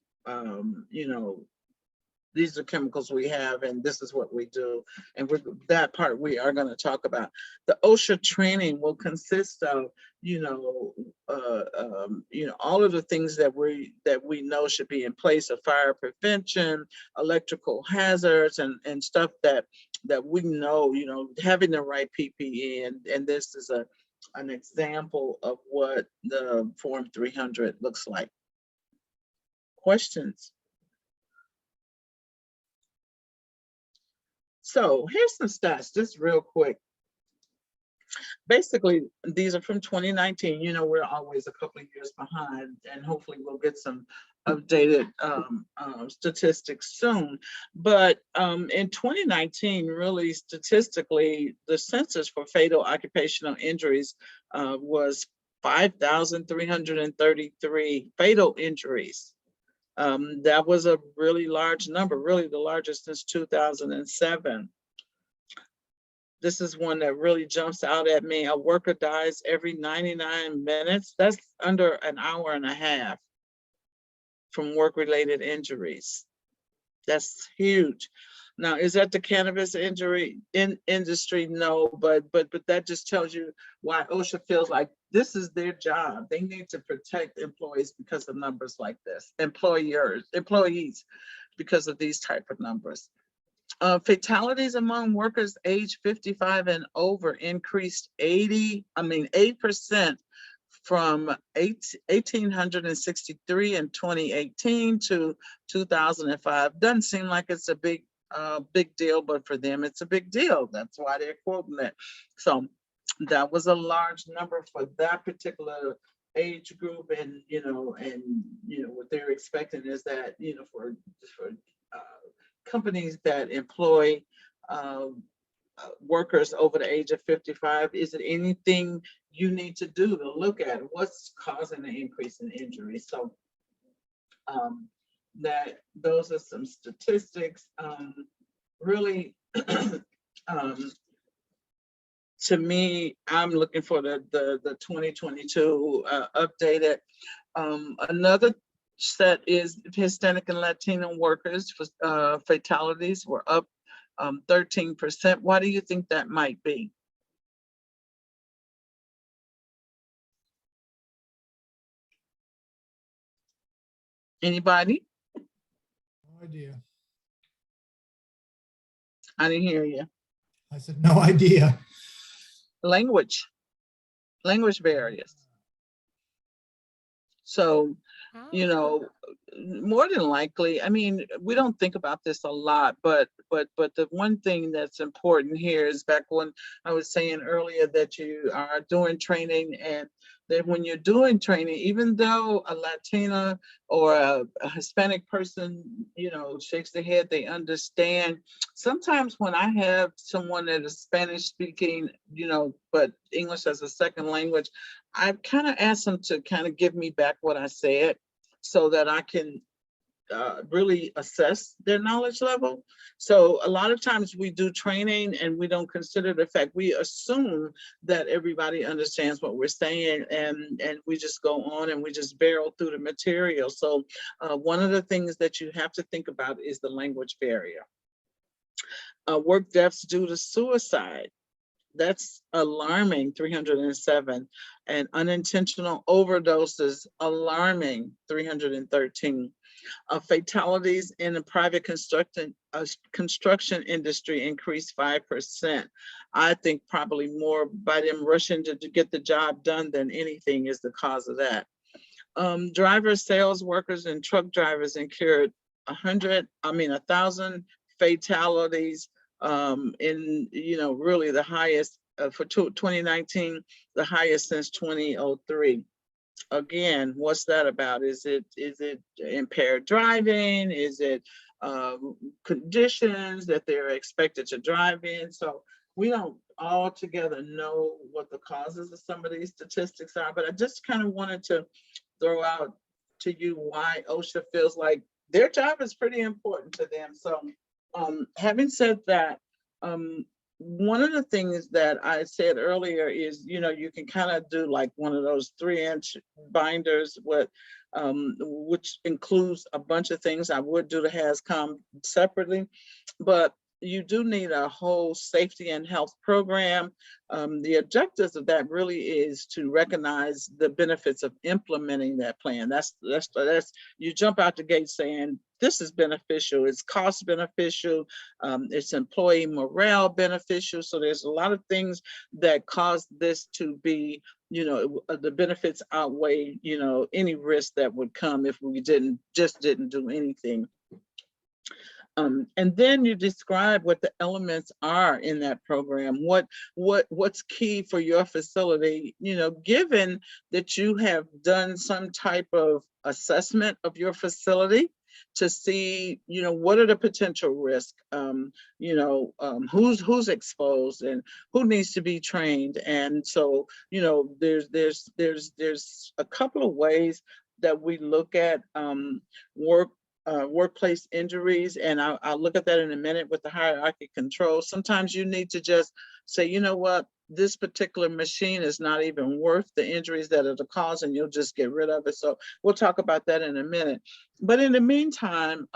these are chemicals we have and this is what we do. And that part we are going to talk about. The OSHA training will consist of, all of the things that we know should be in place: of fire prevention, electrical hazards, and stuff that we know, having the right PPE. And this is an example of what the Form 300 looks like. Questions? So here's some stats, just real quick. Basically, these are from 2019. We're always a couple of years behind, and hopefully we'll get some updated statistics soon. But in 2019, really statistically, the census for fatal occupational injuries was 5,333 fatal injuries. That was a really large number, really the largest since 2007. This is one that really jumps out at me. A worker dies every 99 minutes. That's under an hour and a half from work-related injuries. That's huge. Now, is that the cannabis industry? No, but that just tells you why OSHA feels like this is their job. They need to protect employees because of numbers like this. Employees, because of these type of numbers. Fatalities among workers age 55 and over increased 8% from 1,863 in 2018 to 2005. Doesn't seem like it's a big a big deal, but for them, it's a big deal. That's why they're quoting it. So that was a large number for that particular age group. And, what they're expecting is that, for companies that employ workers over the age of 55, is it anything you need to do to look at what's causing the increase in injuries? So that those are some statistics. Really, to me, I'm looking for the 2022 updated. Another set is Hispanic and Latino workers. Fatalities were up 13%. Why do you think that might be? Anybody? No idea. I didn't hear you. I said, no idea. Language barriers. So, Oh. more than likely, I mean, we don't think about this a lot, but the one thing that's important here is back when I was saying earlier that you are doing training, and that when you're doing training, even though a Latina or a Hispanic person, shakes their head, they understand. Sometimes when I have someone that is Spanish speaking, but English as a second language, I kind of ask them to kind of give me back what I said so that I can really assess their knowledge level. So a lot of times we do training and we don't consider the fact, we assume that everybody understands what we're saying, and we just go on and we just barrel through the material. So one of the things that you have to think about is the language barrier. Work deaths due to suicide. That's alarming, 307. And unintentional overdoses, alarming, 313. Fatalities in the private construction industry increased 5%. I think probably more by them rushing to get the job done than anything is the cause of that. Drivers, sales workers, and truck drivers incurred 1,000 fatalities in, really the highest for 2019, the highest since 2003. Again, what's that about? Is it impaired driving? Is it conditions that they're expected to drive in? So we don't altogether know what the causes of some of these statistics are, but I just kind of wanted to throw out to you why OSHA feels like their job is pretty important to them. So having said that, one of the things that I said earlier is, you can kind of do like one of those 3-inch binders with, which includes a bunch of things. I would do the HAZCOM separately, but you do need a whole safety and health program. The objectives of that really is to recognize the benefits of implementing that plan. That's you jump out the gate saying, this is beneficial, it's cost beneficial, it's employee morale beneficial. So there's a lot of things that cause this to be, the benefits outweigh, any risk that would come if we didn't do anything. And then you describe what the elements are in that program. What's key for your facility, given that you have done some type of assessment of your facility to see, what are the potential risks, who's exposed and who needs to be trained. And so, there's a couple of ways that we look at workplace injuries, and I'll look at that in a minute with the hierarchy control. Sometimes you need to just say, you know what, this particular machine is not even worth the injuries that are the cause, and you'll just get rid of it. So we'll talk about that in a minute. But in the meantime,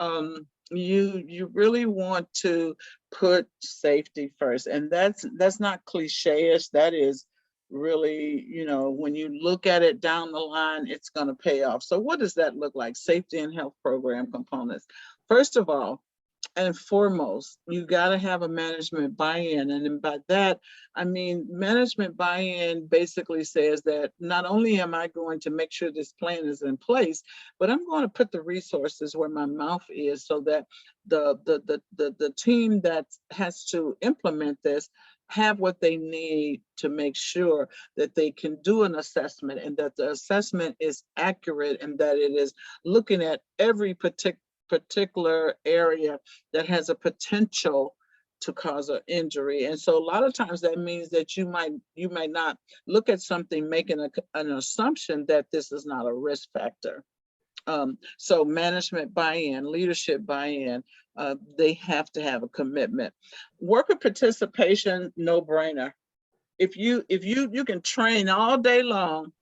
you really want to put safety first, and that's not cliche-ish. That is really, when you look at it down the line, it's going to pay off. So what does that look like? Safety and health program components. First of all, and foremost, you got to have a management buy-in. And then by that, I mean, management buy-in basically says that not only am I going to make sure this plan is in place, but I'm going to put the resources where my mouth is so that the team that has to implement this have what they need to make sure that they can do an assessment and that the assessment is accurate and that it is looking at every particular area that has a potential to cause an injury. And so a lot of times that means that you might not look at something making an assumption that this is not a risk factor. So management buy-in, leadership buy-in, they have to have a commitment. Worker participation, no brainer. If you can train all day long,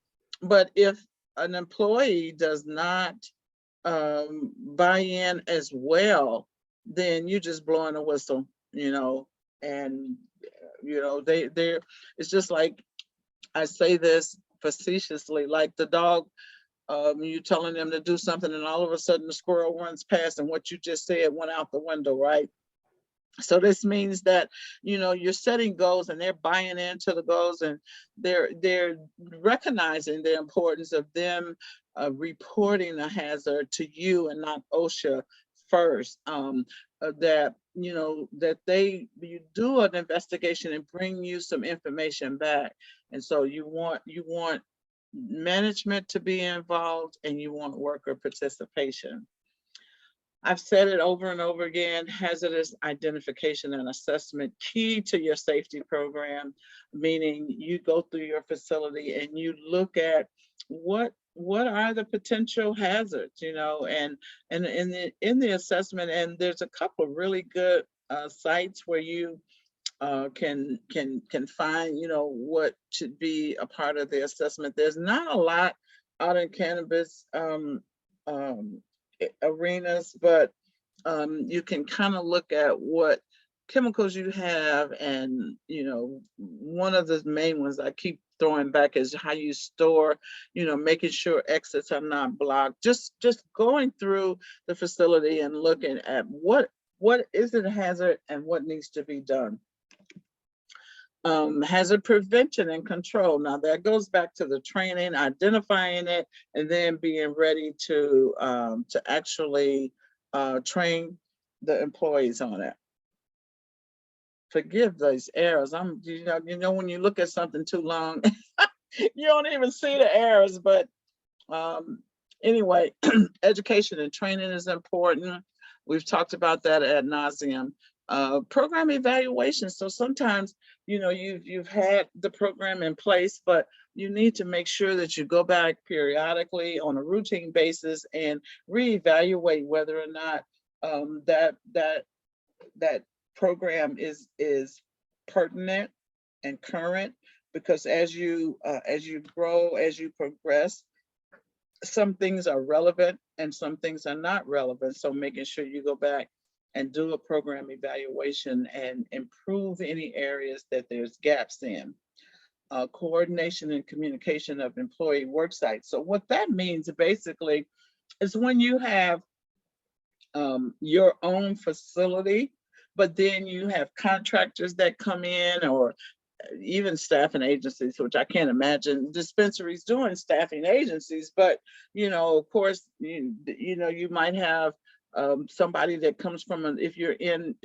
but if an employee does not buy in as well, then you just blowing a whistle, you know, and you know, they're it's just like, I say this facetiously, like the dog, you telling them to do something and all of a sudden the squirrel runs past and what you just said went out the window, right? So this means that, you know, you're setting goals and they're buying into the goals and they're recognizing the importance of them reporting a hazard to you and not OSHA first. That, you know, that you do an investigation and bring you some information back. And so you want management to be involved and you want worker participation. I've said it over and over again, hazardous identification and assessment key to your safety program, meaning you go through your facility and you look at what are the potential hazards, you know, and in the assessment, and there's a couple of really good sites where you can find, you know, what should be a part of the assessment. There's not a lot out in cannabis arenas, but you can kind of look at what chemicals you have, and you know, one of the main ones I keep throwing back is how you store, you know, making sure exits are not blocked. Just going through the facility and looking at what is a hazard and what needs to be done. Hazard prevention and control. Now that goes back to the training, identifying it, and then being ready to actually train the employees on it. Forgive those errors. You know, when you look at something too long, you don't even see the errors. But anyway, education and training is important. We've talked about that ad nauseum. Program evaluation. So sometimes, you know, you've had the program in place, but you need to make sure that you go back periodically on a routine basis and reevaluate whether or not that program is pertinent and current. Because as you grow, as you progress, some things are relevant and some things are not relevant. So making sure you go back and do a program evaluation and improve any areas that there's gaps in. Coordination and communication of employee work sites. So what that means basically is when you have your own facility, but then you have contractors that come in, or even staffing agencies, which I can't imagine dispensaries doing staffing agencies, but you know, of course, you know, you might have somebody that comes from if you're in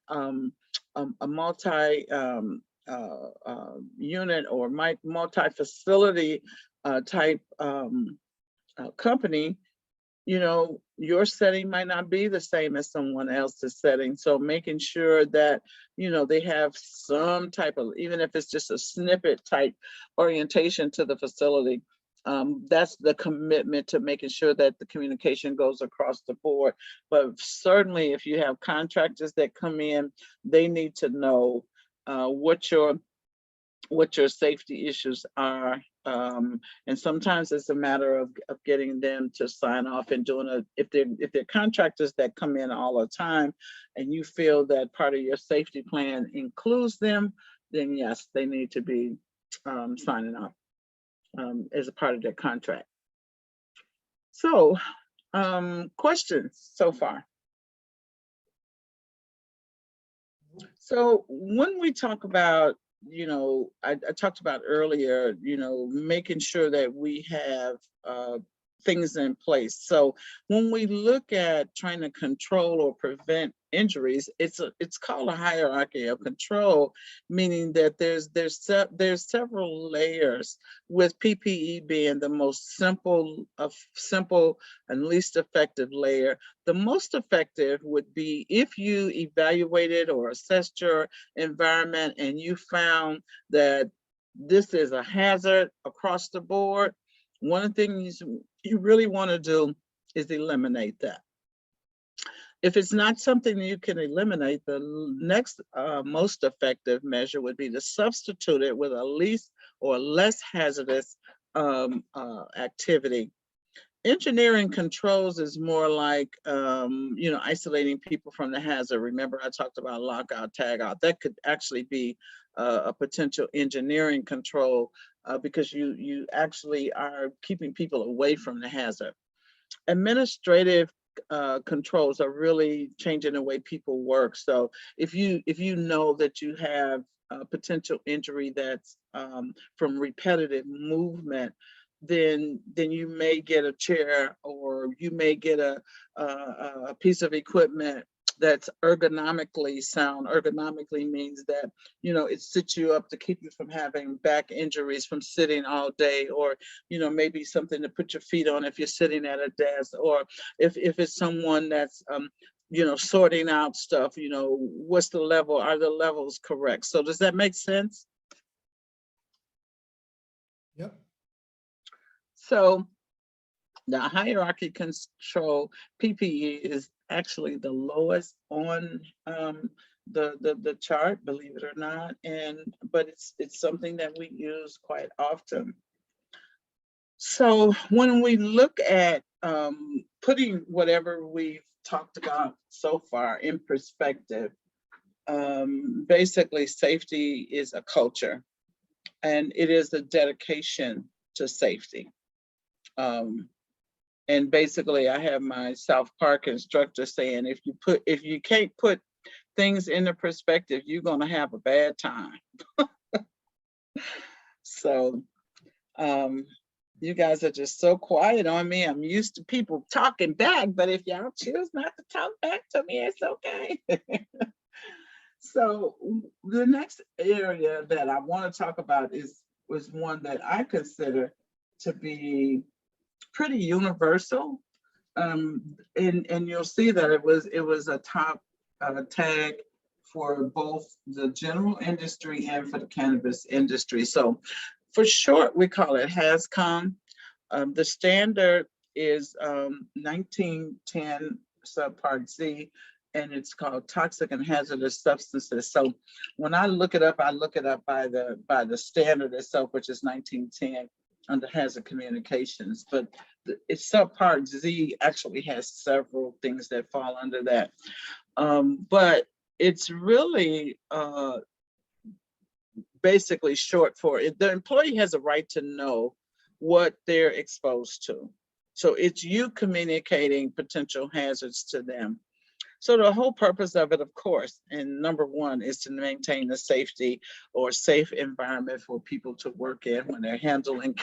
a multi unit or multi-facility type company, you know, your setting might not be the same as someone else's setting. So making sure that, you know, they have some type of, even if it's just a snippet type orientation to the facility. That's the commitment to making sure that the communication goes across the board. But certainly if you have contractors that come in, they need to know what your safety issues are. And sometimes it's a matter of getting them to sign off and doing if they're contractors that come in all the time and you feel that part of your safety plan includes them, then yes, they need to be signing off as a part of their contract. So questions so far? So when we talk about, I talked about earlier, making sure that we have things in place. So when we look at trying to control or prevent injuries, it's called a hierarchy of control, meaning that there's several layers, with PPE being the most simple and least effective layer. The most effective would be if you evaluated or assessed your environment and you found that this is a hazard across the board. One of the things you really want to do is eliminate that. If it's not something you can eliminate, the next most effective measure would be to substitute it with a least or less hazardous activity. Engineering controls is more like, isolating people from the hazard. Remember, I talked about lockout, tagout. That could actually be a potential engineering control because you actually are keeping people away from the hazard. Administrative controls are really changing the way people work. So if you know that you have a potential injury that's from repetitive movement, then you may get a chair, or you may get a piece of equipment that's ergonomically sound. Ergonomically means that, it sits you up to keep you from having back injuries from sitting all day, or, maybe something to put your feet on if you're sitting at a desk, or if it's someone that's, sorting out stuff, what's the level? Are the levels correct? So does that make sense? Yep. So the hierarchy control, PPE is actually the lowest on the chart, believe it or not, but it's something that we use quite often. So when we look at putting whatever we've talked about so far in perspective, basically safety is a culture, and it is a dedication to safety. And basically, I have my South Park instructor saying, if you can't put things into perspective, you're going to have a bad time. So you guys are just so quiet on me. I'm used to people talking back, but if y'all choose not to talk back to me, it's okay. So the next area that I want to talk about was one that I consider to be pretty universal, and you'll see that it was a top tag for both the general industry and for the cannabis industry. So for short, we call it HAZCOM. The standard is 1910 subpart Z, and it's called toxic and hazardous substances. So when I look it up by the standard itself, which is 1910 under hazard communications. But it's subpart Z actually has several things that fall under that. But it's really basically short for it. The employee has a right to know what they're exposed to. So it's you communicating potential hazards to them. So the whole purpose of it, of course, and number one, is to maintain the safety or safe environment for people to work in when they're handling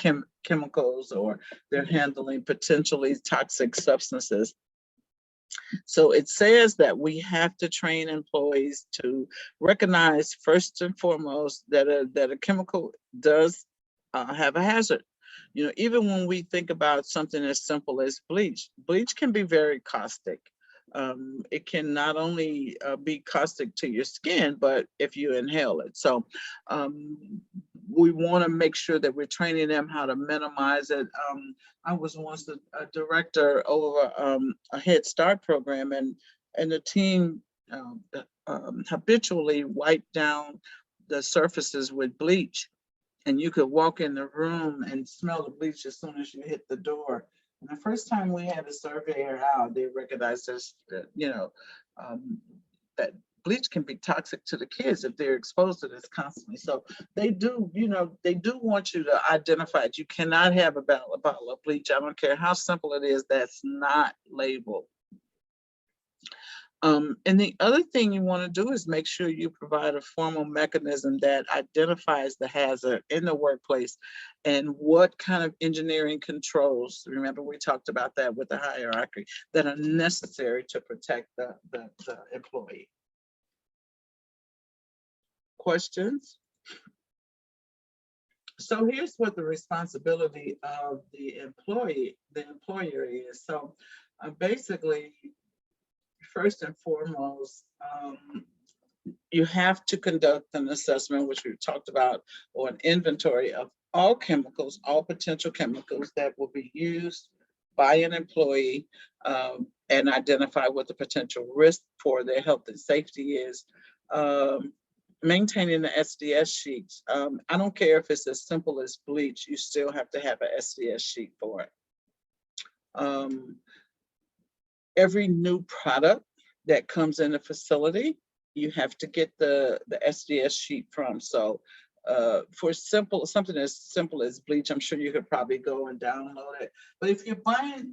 chemicals or they're handling potentially toxic substances. So it says that we have to train employees to recognize first and foremost that a chemical does have a hazard. Even when we think about something as simple as bleach can be very caustic. It can not only be caustic to your skin, but if you inhale it. So we want to make sure that we're training them how to minimize it. I was once a director over a Head Start program, and the team habitually wiped down the surfaces with bleach, and you could walk in the room and smell the bleach as soon as you hit the door. And the first time we had a surveyor out, they recognized this, that bleach can be toxic to the kids if they're exposed to this constantly. So they do want you to identify it. You cannot have a bottle of bleach. I don't care how simple it is, that's not labeled. And the other thing you want to do is make sure you provide a formal mechanism that identifies the hazard in the workplace and what kind of engineering controls, remember we talked about that with the hierarchy, that are necessary to protect the employee. Questions? So here's what the responsibility of the employer is. So basically, first and foremost, you have to conduct an assessment, which we've talked about, or an inventory of all chemicals, all potential chemicals that will be used by an employee, and identify what the potential risk for their health and safety is. Maintaining the SDS sheets. I don't care if it's as simple as bleach, you still have to have an SDS sheet for it. Every new product that comes in the facility, you have to get the SDS sheet from. So for something as simple as bleach, I'm sure you could probably go and download it. But if you're buying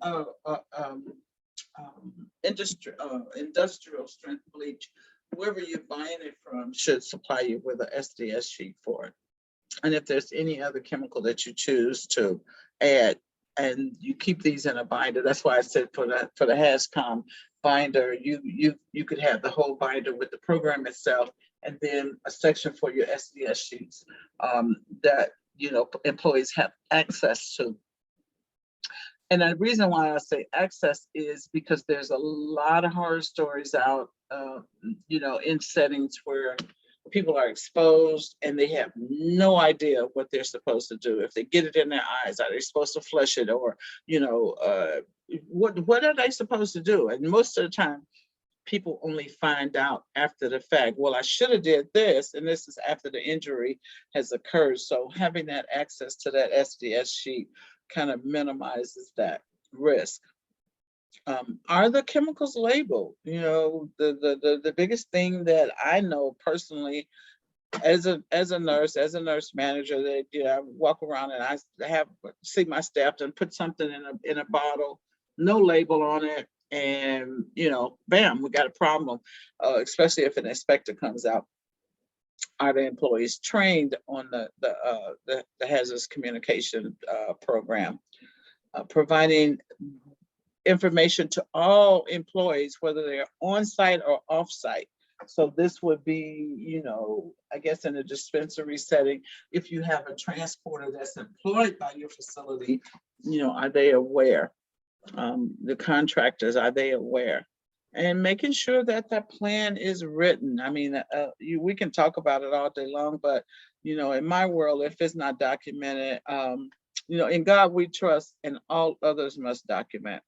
industrial strength bleach, whoever you're buying it from should supply you with a SDS sheet for it. And if there's any other chemical that you choose to add, and you keep these in a binder. That's why I said for the HAZCOM binder, you could have the whole binder with the program itself, and then a section for your SDS sheets that employees have access to. And the reason why I say access is because there's a lot of horror stories out, in settings where people are exposed and they have no idea what they're supposed to do. If they get it in their eyes, are they supposed to flush it, or what are they supposed to do? And most of the time, people only find out after the fact. Well, I should have did this, and this is after the injury has occurred. So having that access to that SDS sheet kind of minimizes that risk. Are the chemicals labeled? The biggest thing that I know personally as a nurse manager, that I walk around and I see my staff and put something in a bottle, no label on it, and bam, we got a problem. Especially if an inspector comes out. Are the employees trained on the hazardous communication program? Providing information to all employees, whether they're on site or off site. So this would be, I guess in a dispensary setting, if you have a transporter that's employed by your facility, are they aware? The contractors, are they aware? And making sure that that plan is written. I mean, we can talk about it all day long, but, in my world, if it's not documented, in God we trust, and all others must document.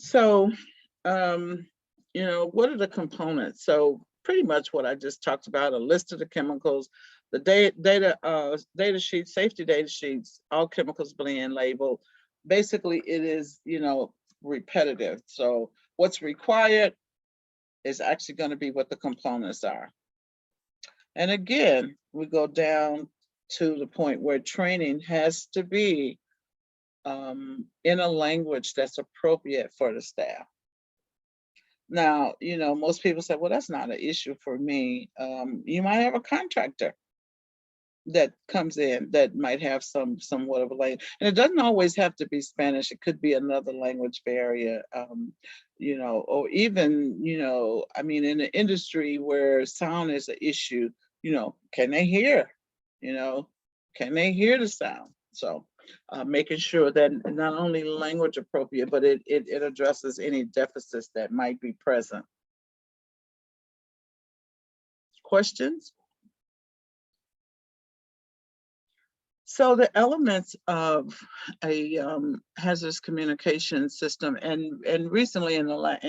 So, what are the components? So pretty much what I just talked about, a list of the chemicals, the data sheets, safety data sheets, all chemicals blend label. Basically, it is, repetitive. So what's required is actually going to be what the components are. And again, we go down to the point where training has to be in a language that's appropriate for the staff. Now, most people say, well, that's not an issue for me. You might have a contractor that comes in that might have somewhat of a language, and it doesn't always have to be Spanish. It could be another language barrier, or even, I mean, in an industry where sound is an issue, can they hear? Can they hear the sound? So making sure that not only language appropriate, but it addresses any deficits that might be present. Questions? So the elements of a hazardous communication system, and recently in the last,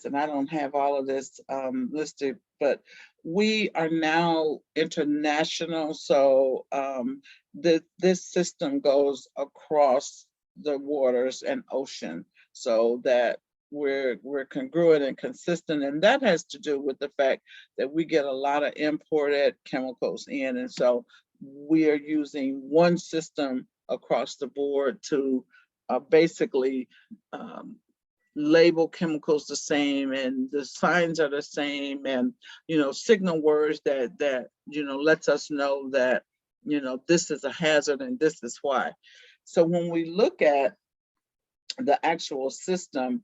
and I don't have all of this listed, but we are now international. So this system goes across the waters and ocean, so that we're congruent and consistent. And that has to do with the fact that we get a lot of imported chemicals in. And so we are using one system across the board to basically label chemicals the same, and the signs are the same, and signal words that lets us know that this is a hazard and this is why. So when we look at the actual system,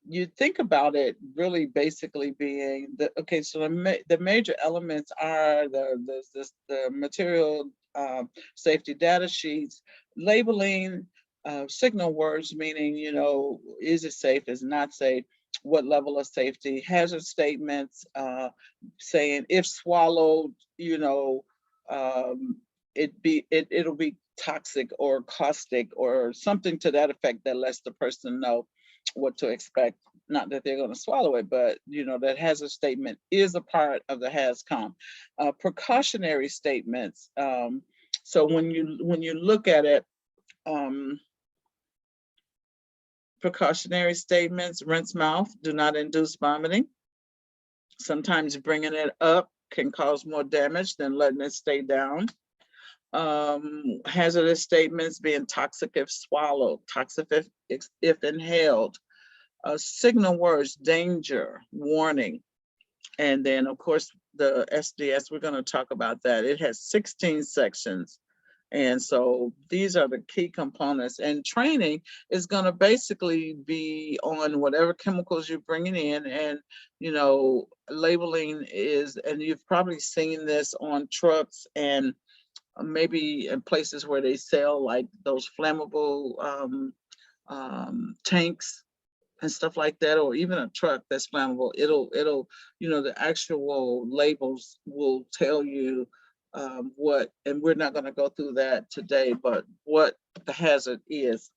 you think about it really basically being so the major elements are the material safety data sheets, labeling, signal words, meaning, is it safe, is it not safe, what level of safety, hazard statements, saying if swallowed, it'll be toxic or caustic or something to that effect that lets the person know what to expect. Not that they're going to swallow it, but that hazard statement is a part of the HAZCOM. Precautionary statements. So when you look at it, precautionary statements: rinse mouth, do not induce vomiting. Sometimes bringing it up can cause more damage than letting it stay down. Hazardous statements being toxic if swallowed, toxic if inhaled. Signal words: danger, warning. And then, of course, the SDS, we're going to talk about that. It has 16 sections. And so these are the key components. And training is going to basically be on whatever chemicals you're bringing in. And, labeling is, and you've probably seen this on trucks and maybe in places where they sell like those flammable tanks and stuff like that, or even a truck that's flammable. It'll the actual labels will tell you what, and we're not going to go through that today, but what the hazard is.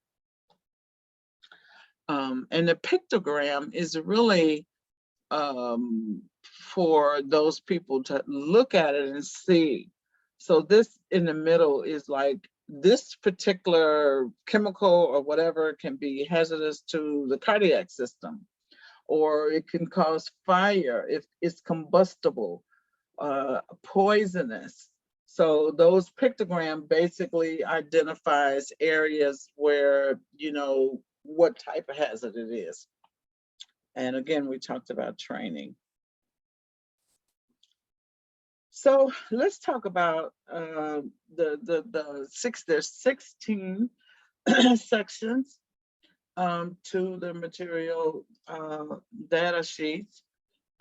And the pictogram is really for those people to look at it and see. So this in the middle is like, this particular chemical or whatever can be hazardous to the cardiac system, or it can cause fire if it's combustible, poisonous. So those pictogram basically identifies areas where, what type of hazard it is. And again, we talked about training. So let's talk about there's 16 sections to the material data sheets.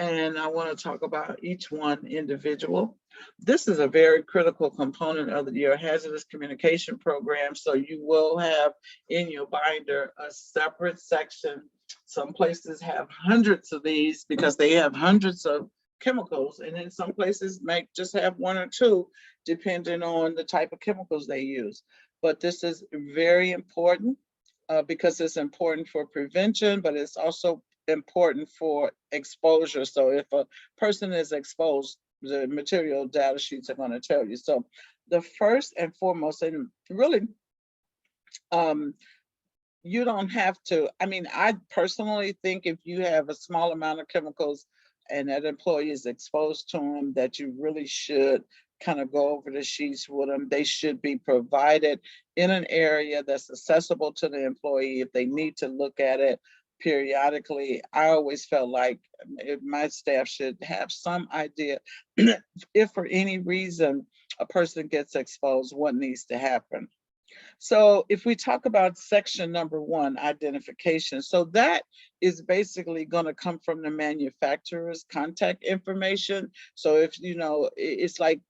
And I want to talk about each one individual. This is a very critical component of your hazardous communication program. So you will have in your binder a separate section. Some places have hundreds of these because they have hundreds of chemicals, and then some places may just have one or two, depending on the type of chemicals they use. But this is very important because it's important for prevention, but it's also important for exposure. So if a person is exposed, the material data sheets are going to tell you. So the first and foremost, and really, you don't have to, I personally think if you have a small amount of chemicals and that employee is exposed to them, that you really should kind of go over the sheets with them. They should be provided in an area that's accessible to the employee if they need to look at it periodically. I always felt like my staff should have some idea if for any reason a person gets exposed, what needs to happen. So if we talk about section number 1, identification, so that is basically going to come from the manufacturer's contact information. So if, it's like,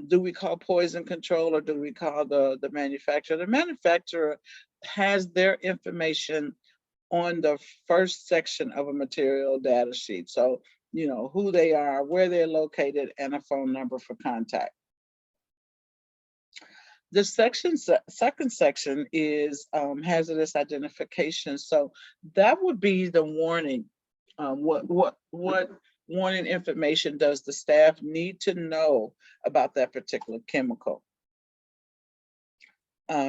do we call poison control or do we call the manufacturer? The manufacturer has their information on the first section of a material data sheet. So, who they are, where they're located, and a phone number for contact. The second section is hazardous identification. So that would be the warning. What warning information does the staff need to know about that particular chemical?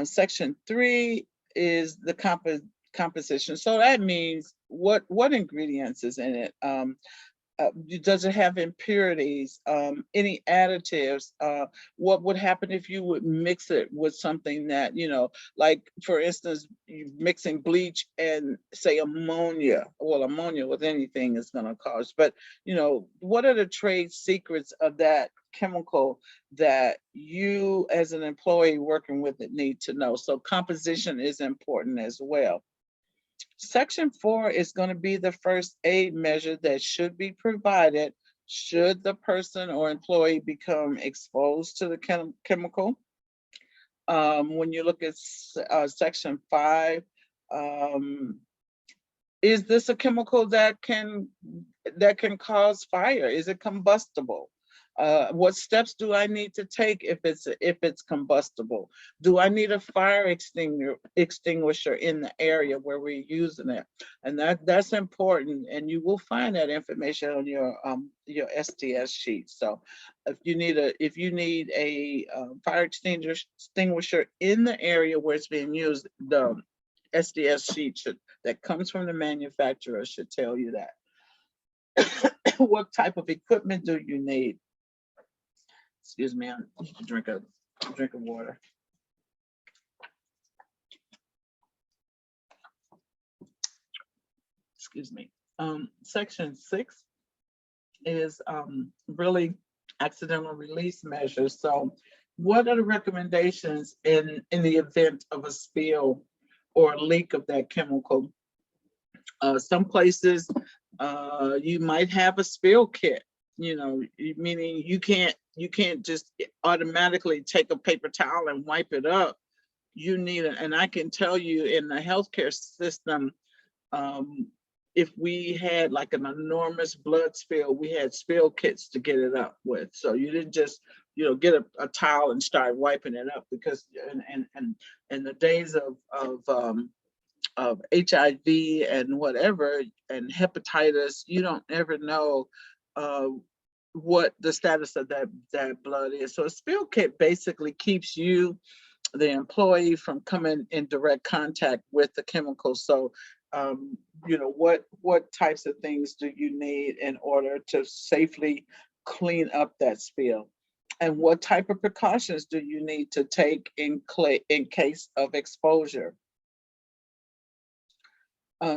Section 3 is the composition. So that means what ingredients is in it. does it have impurities, any additives? What would happen if you would mix it with something that, like for instance, you mixing bleach and say ammonia? Well, ammonia with anything is going to cause, but what are the trade secrets of that chemical that you as an employee working with it need to know? So composition is important as well. Section 4 is going to be the first aid measure that should be provided should the person or employee become exposed to the chemical. When you look at Section 5, is this a chemical that can cause fire? Is it combustible? What steps do I need to take if it's combustible? Do I need a fire extinguisher in the area where we're using it? And that's important, and you will find that information on your STS sheet. So if you need a fire extinguisher in the area where it's being used, the SDS sheet that comes from the manufacturer should tell you that. What type of equipment do you need? Excuse me, I need to drink of water. Excuse me. Section 6 is really accidental release measures. So what are the recommendations in the event of a spill or a leak of that chemical? Some places you might have a spill kit, meaning you can't just automatically take a paper towel and wipe it up. You need it. And I can tell you in the healthcare system, if we had like an enormous blood spill, we had spill kits to get it up with. So you didn't just, get a towel and start wiping it up, because in the days of HIV and whatever, and hepatitis, you don't ever know what the status of that blood is. So a spill kit basically keeps you, the employee, from coming in direct contact with the chemical. So what types of things do you need in order to safely clean up that spill? And what type of precautions do you need to take in case of exposure?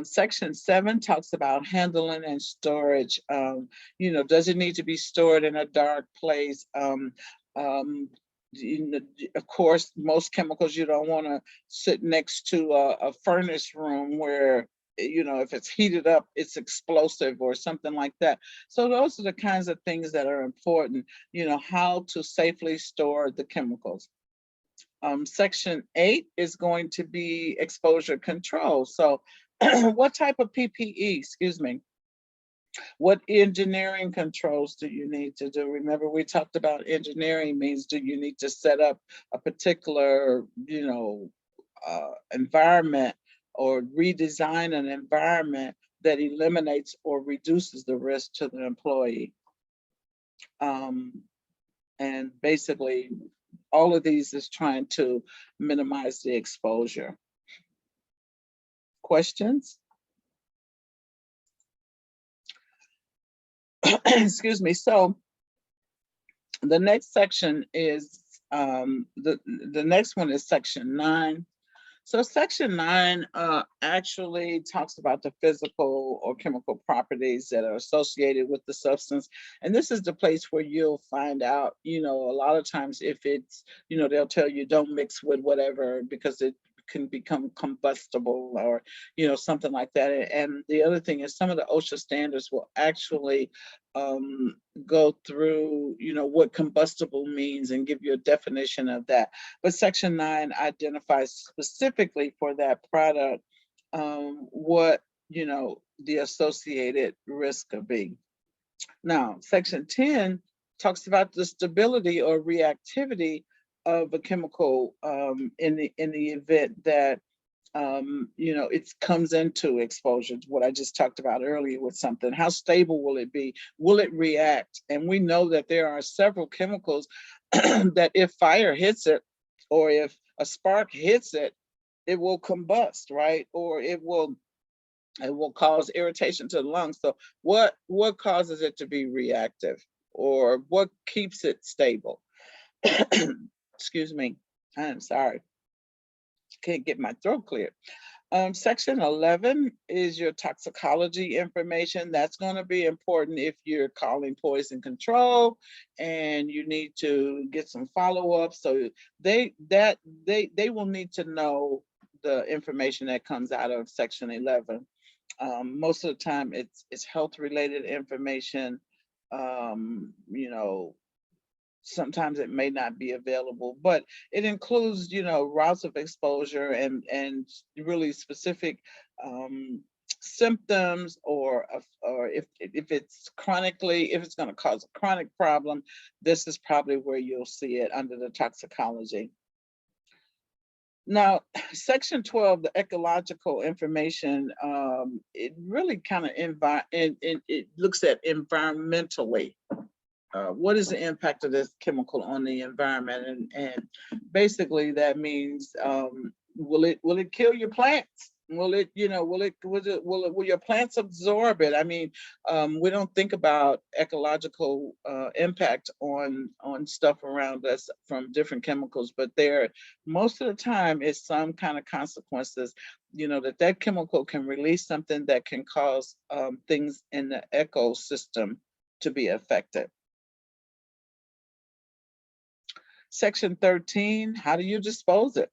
Section 7 talks about handling and storage. Does it need to be stored in a dark place? Of course, most chemicals you don't want to sit next to a furnace room where, if it's heated up, it's explosive or something like that. So those are the kinds of things that are important, how to safely store the chemicals. Section 8 is going to be exposure control. So what type of PPE, what engineering controls do you need to do? Remember, we talked about engineering means, do you need to set up a particular, environment, or redesign an environment that eliminates or reduces the risk to the employee? And basically, all of these is trying to minimize the exposure. Questions? Excuse me. So the next section is the next one is section 9. So section 9 actually talks about the physical or chemical properties that are associated with the substance. And this is the place where you'll find out, a lot of times if it's, they'll tell you don't mix with whatever because it can become combustible, or something like that. And the other thing is, some of the OSHA standards will actually go through what combustible means and give you a definition of that. But section 9 identifies specifically for that product what the associated risk could be. Now section 10 talks about the stability or reactivity of a chemical in the event that it comes into exposure. What I just talked about earlier with something, how stable will it be? Will it react? And we know that there are several chemicals that if fire hits it, or if a spark hits it, it will combust, right? Or it will It will cause irritation to the lungs. So what causes it to be reactive, or what keeps it stable? Excuse me. I'm sorry. Can't get my throat cleared. Section 11 is your toxicology information. That's going to be important if you're calling poison control and you need to get some follow-up. So they will need to know the information that comes out of section 11. Most of the time it's health related information. You know, sometimes it may not be available, but it includes, you know, routes of exposure and really specific symptoms, or if it's chronically, if it's going to cause a chronic problem, this is probably where you'll see it under the toxicology. Now, section 12, the ecological information, it really kind of it looks at environmentally. What is the impact of this chemical on the environment? And basically that means, will it kill your plants? Will your plants absorb it? I mean, we don't think about ecological impact on stuff around us from different chemicals, but there, most of the time, is some kind of consequences. You know, that chemical can release something that can cause things in the ecosystem to be affected. Section 13, how do you dispose it?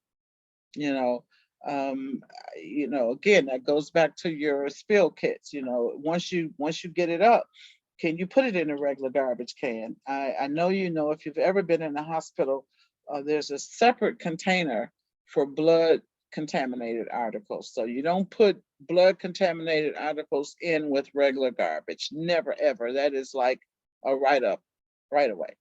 You know, again, that goes back to your spill kits. You know, once you get it up, can you put it in a regular garbage can? I know, you know, if you've ever been in a hospital, there's a separate container for blood contaminated articles. So you don't put blood contaminated articles in with regular garbage. Never, ever. That is like a write-up right away.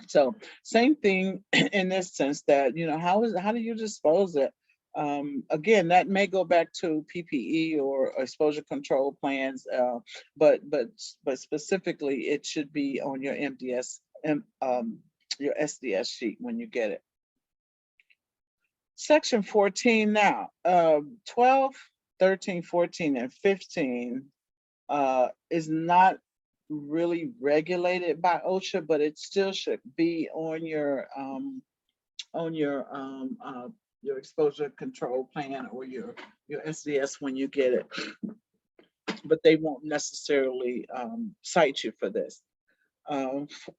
So same thing in this sense, that, you know, how do you dispose it? Again, that may go back to PPE or exposure control plans, but specifically, it should be on your your SDS sheet when you get it. Section 14 now, 12, 13, 14, and 15 is not really regulated by OSHA, but it still should be on your exposure control plan or your SDS when you get it. But they won't necessarily cite you for this.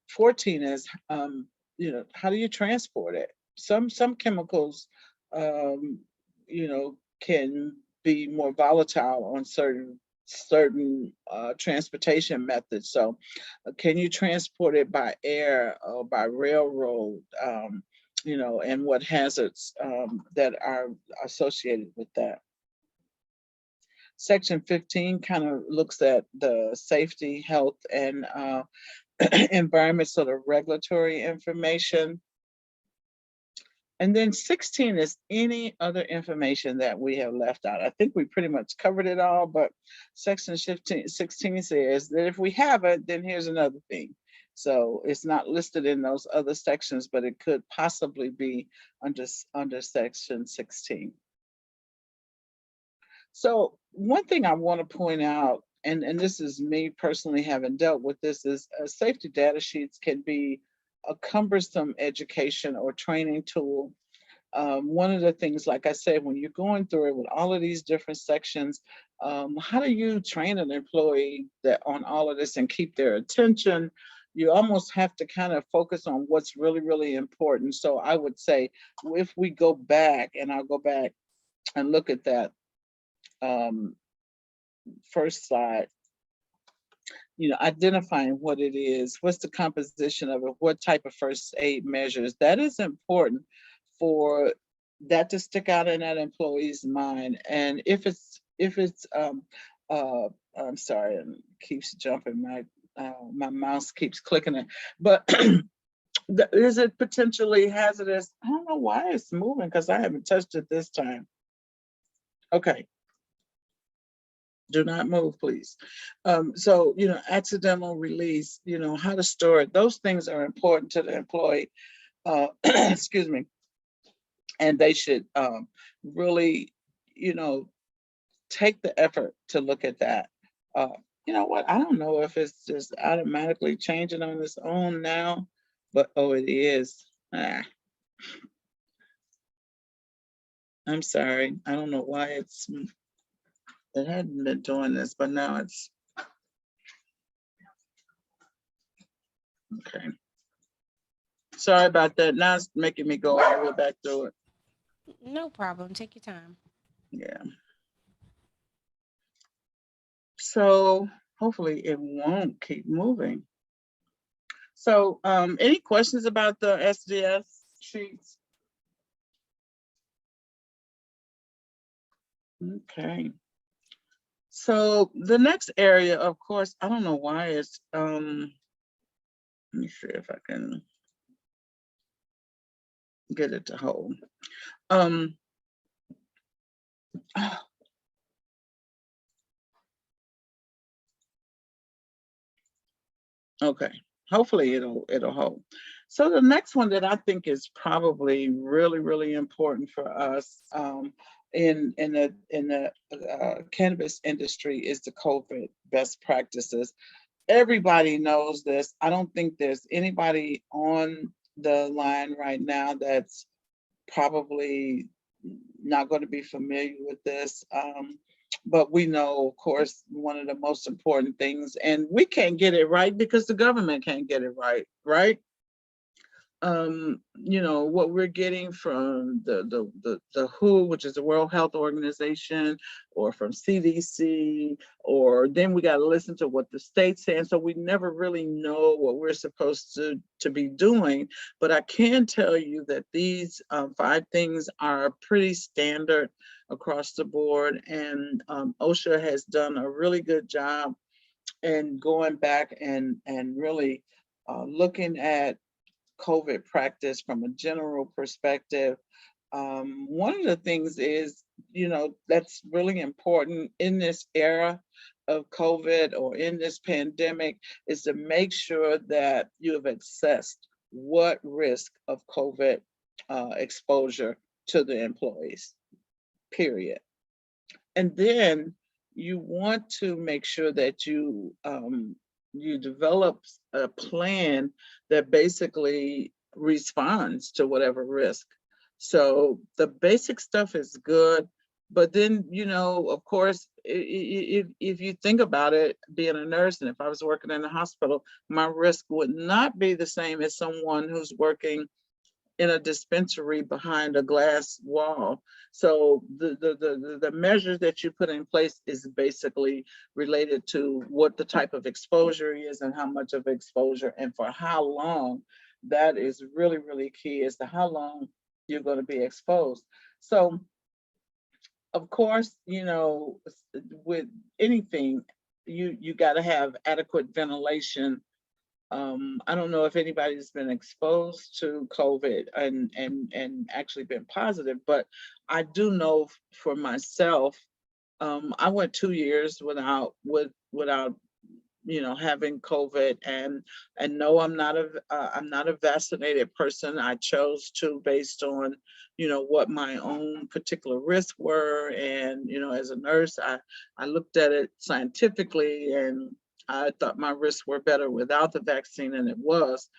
14 is, you know, how do you transport it? Some chemicals, you know, can be more volatile on certain transportation methods. So can you transport it by air or by railroad? You know, and what hazards that are associated with that. Section 15 kind of looks at the safety, health, and environment, sort of regulatory information. And then 16 is any other information that we have left out. I think we pretty much covered it all, but section 16 says that if we haven't, then here's another thing. So it's not listed in those other sections, but it could possibly be under section 16. So one thing I want to point out, and this is me personally having dealt with this, is safety data sheets can be a cumbersome education or training tool. One of the things, like I said, when you're going through it with all of these different sections, how do you train an employee that on all of this and keep their attention? You almost have to kind of focus on what's really, really important. So I would say, if we go back, and I'll go back and look at that first slide, you know, identifying what it is, what's the composition of it, what type of first aid measures, that is important for that to stick out in that employee's mind. And if it's I'm sorry, it keeps jumping, my mouse keeps clicking it, but is it potentially hazardous? I don't know why it's moving, because I haven't touched it this time. Okay. Do not move, please. So, you know, accidental release, you know, how to store it, those things are important to the employee. Excuse me. And they should really, you know, take the effort to look at that. You know what? I don't know if it's just automatically changing on its own now, but oh, it is. Ah, I'm sorry. I don't know why it hadn't been doing this, but now it's okay. Sorry about that. Now it's making me go all the way back through it. No problem. Take your time. Yeah. So hopefully it won't keep moving. So any questions about the SDS sheets? Okay. So the next area, of course, I don't know why it's let me see if I can get it to hold. Okay, hopefully it'll hold. So the next one that I think is probably really important for us in the cannabis industry is the COVID best practices. Everybody knows this. I don't think there's anybody on the line right now that's probably not going to be familiar with this. But we know, of course, one of the most important things, and we can't get it right because the government can't get it right, right? You know, what we're getting from the WHO, which is the World Health Organization, or from CDC, or then we got to listen to what the state's saying. So we never really know what we're supposed to be doing. But I can tell you that these 5 things are pretty standard across the board, and OSHA has done a really good job in going back and really looking at COVID practice from a general perspective. One of the things is, you know, that's really important in this era of COVID or in this pandemic is to make sure that you have assessed what risk of COVID exposure to the employees, period. And then you want to make sure that you develop a plan that basically responds to whatever risk. So the basic stuff is good, but then, you know, of course, if you think about it, being a nurse, and if I was working in a hospital, my risk would not be the same as someone who's working in a dispensary behind a glass wall. So the measures that you put in place is basically related to what the type of exposure is and how much of exposure and for how long. That is really key as to how long you're going to be exposed. So of course, you know, with anything, you got to have adequate ventilation. I don't know if anybody's been exposed to COVID and actually been positive, but I do know for myself, I went 2 years without you know, having COVID, and no, I'm not a vaccinated person. I chose to based on, you know, what my own particular risks were, and you know, as a nurse, I looked at it scientifically, and I thought my risks were better without the vaccine, and it was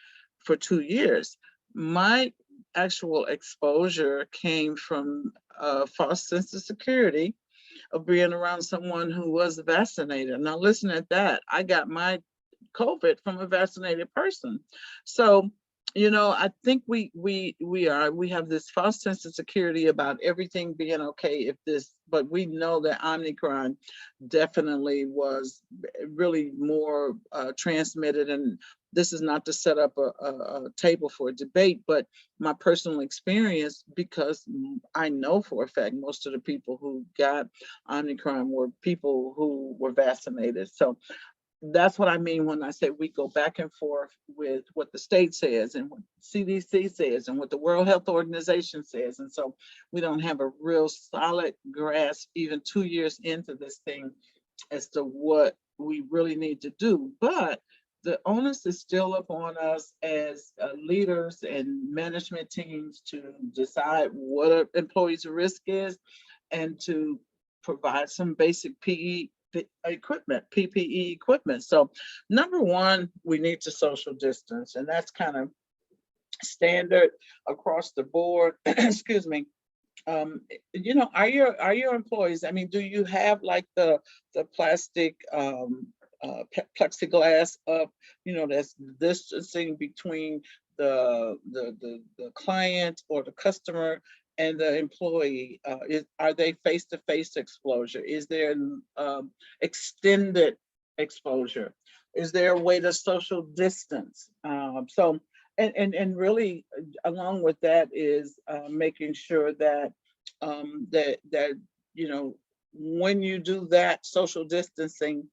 for 2 years. My actual exposure came from a false sense of security of being around someone who was vaccinated. Now listen at that. I got my COVID from a vaccinated person. So, you know, I think we have this false sense of security about everything being okay if this, but we know that Omicron definitely was really more transmitted. And this is not to set up a table for a debate, but my personal experience, because I know for a fact most of the people who got Omicron were people who were vaccinated. So that's what I mean when I say we go back and forth with what the state says and what CDC says and what the World Health Organization says. And so we don't have a real solid grasp even 2 years into this thing as to what we really need to do. But the onus is still upon us as leaders and management teams to decide what an employee's risk is and to provide some basic equipment, PPE equipment. So number one, we need to social distance, and that's kind of standard across the board. Excuse me. Are your employees, I mean, do you have like the plastic plexiglass up, that's distancing between the client or the customer and the employee? Are they face-to-face exposure? Is there extended exposure? Is there a way to social distance? And really, along with that is making sure that that when you do that social distancing,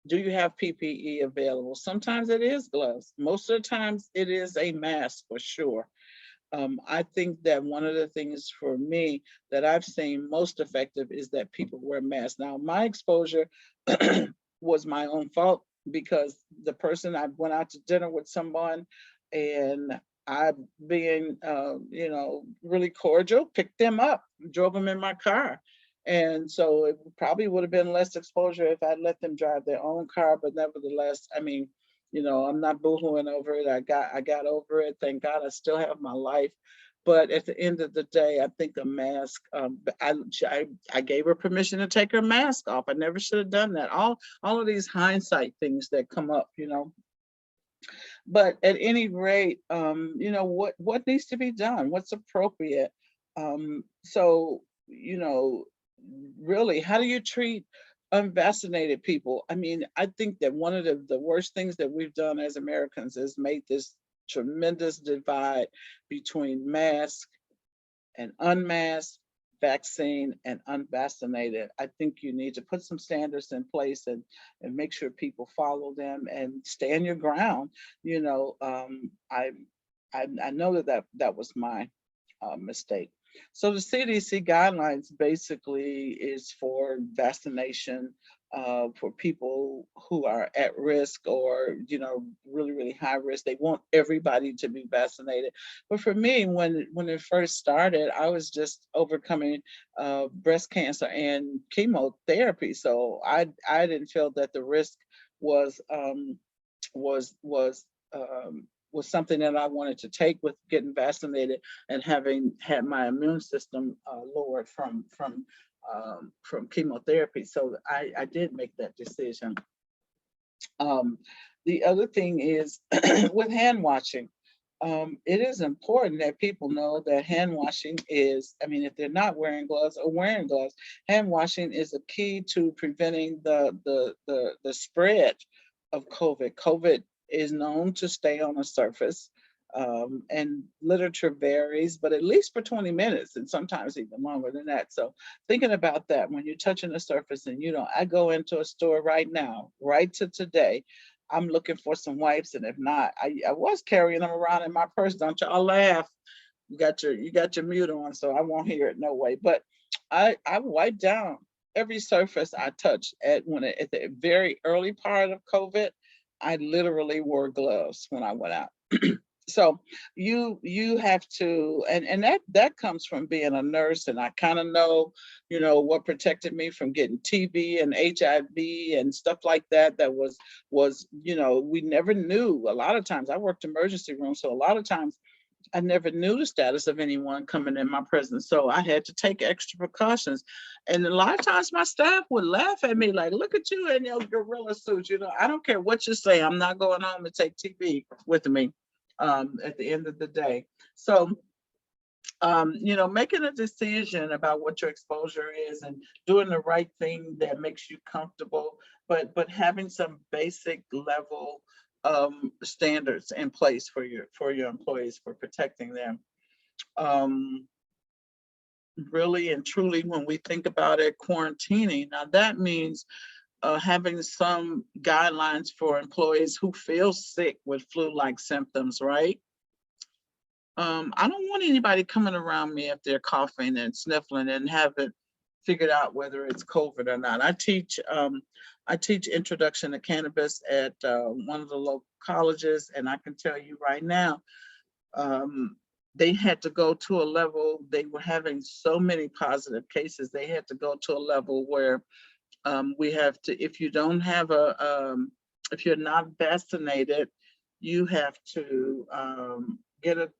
do you have PPE available? Sometimes it is gloves. Most of the times it is a mask for sure. I think that one of the things for me that I've seen most effective is that people wear masks. Now, my exposure was my own fault because the person, I went out to dinner with someone and I, being, really cordial, picked them up, drove them in my car. And so it probably would have been less exposure if I'd let them drive their own car. But nevertheless, I mean, I'm not boohooing over it. I got over it. Thank God I still have my life. But at the end of the day, I think a mask, I gave her permission to take her mask off. I never should have done that. All of these hindsight things that come up, But at any rate, what needs to be done? What's appropriate? So, really, how do you treat unvaccinated people? I mean, I think that one of the worst things that we've done as Americans is made this tremendous divide between masked and unmasked, vaccine and unvaccinated. I think you need to put some standards in place and make sure people follow them and stand your ground. I know that was my mistake. So the CDC guidelines basically is for vaccination for people who are at risk or, really, really high risk. They want everybody to be vaccinated. But for me, when it first started, I was just overcoming breast cancer and chemotherapy. So I didn't feel that the risk was was was was something that I wanted to take with getting vaccinated and having had my immune system lowered from chemotherapy. So I did make that decision. The other thing is with hand washing. It is important that people know that hand washing is, I mean, if they're not wearing gloves or wearing gloves, hand washing is a key to preventing the spread of COVID. COVID is known to stay on a surface, and literature varies, but at least for 20 minutes and sometimes even longer than that. So thinking about that when you're touching the surface, and I go into a store right now, right to today, I'm looking for some wipes, and if not, I was carrying them around in my purse. Don't y'all laugh. You got your mute on, so I won't hear it no way. But I wipe down every surface I touch at the very early part of COVID. I literally wore gloves when I went out. So you have to, and that comes from being a nurse, and I kind of know, what protected me from getting TB and HIV and stuff like that. That was, we never knew. A lot of times I worked emergency room, so a lot of times I never knew the status of anyone coming in my presence. So I had to take extra precautions. And a lot of times my staff would laugh at me like, look at you in your gorilla suit. I don't care what you say. I'm not going home to take TB with me at the end of the day. So, making a decision about what your exposure is and doing the right thing that makes you comfortable, but having some basic level standards in place for your employees for protecting them. Really and truly, when we think about it, quarantining, now that means having some guidelines for employees who feel sick with flu-like symptoms, right? I don't want anybody coming around me if they're coughing and sniffling and haven't figured out whether it's COVID or not. I teach introduction to cannabis at one of the local colleges, and I can tell you right now, they had to go to a level, they were having so many positive cases, they had to go to a level where we have to, if you don't have if you're not vaccinated, you have to get a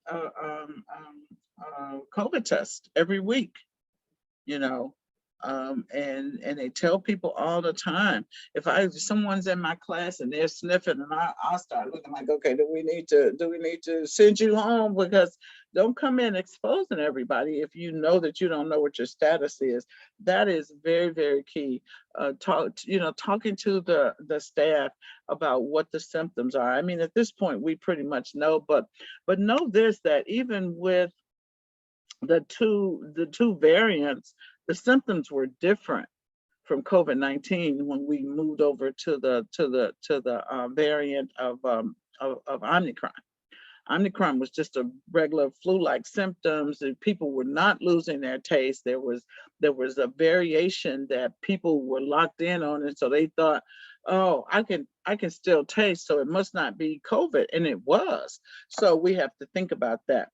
COVID test every week, you know. And they tell people all the time, if someone's in my class and they're sniffing, and I'll start looking like, okay, do we need to send you home? Because don't come in exposing everybody if you know that you don't know what your status is. That is very, very key. Talking to the staff about what the symptoms are. I mean, at this point, we pretty much know, but know this, that even with the two variants, the symptoms were different from COVID-19 when we moved over to the variant of Omicron. Omicron was just a regular flu-like symptoms, and people were not losing their taste. There was a variation that people were locked in on, and so they thought, oh, I can still taste, so it must not be COVID, and it was. So we have to think about that.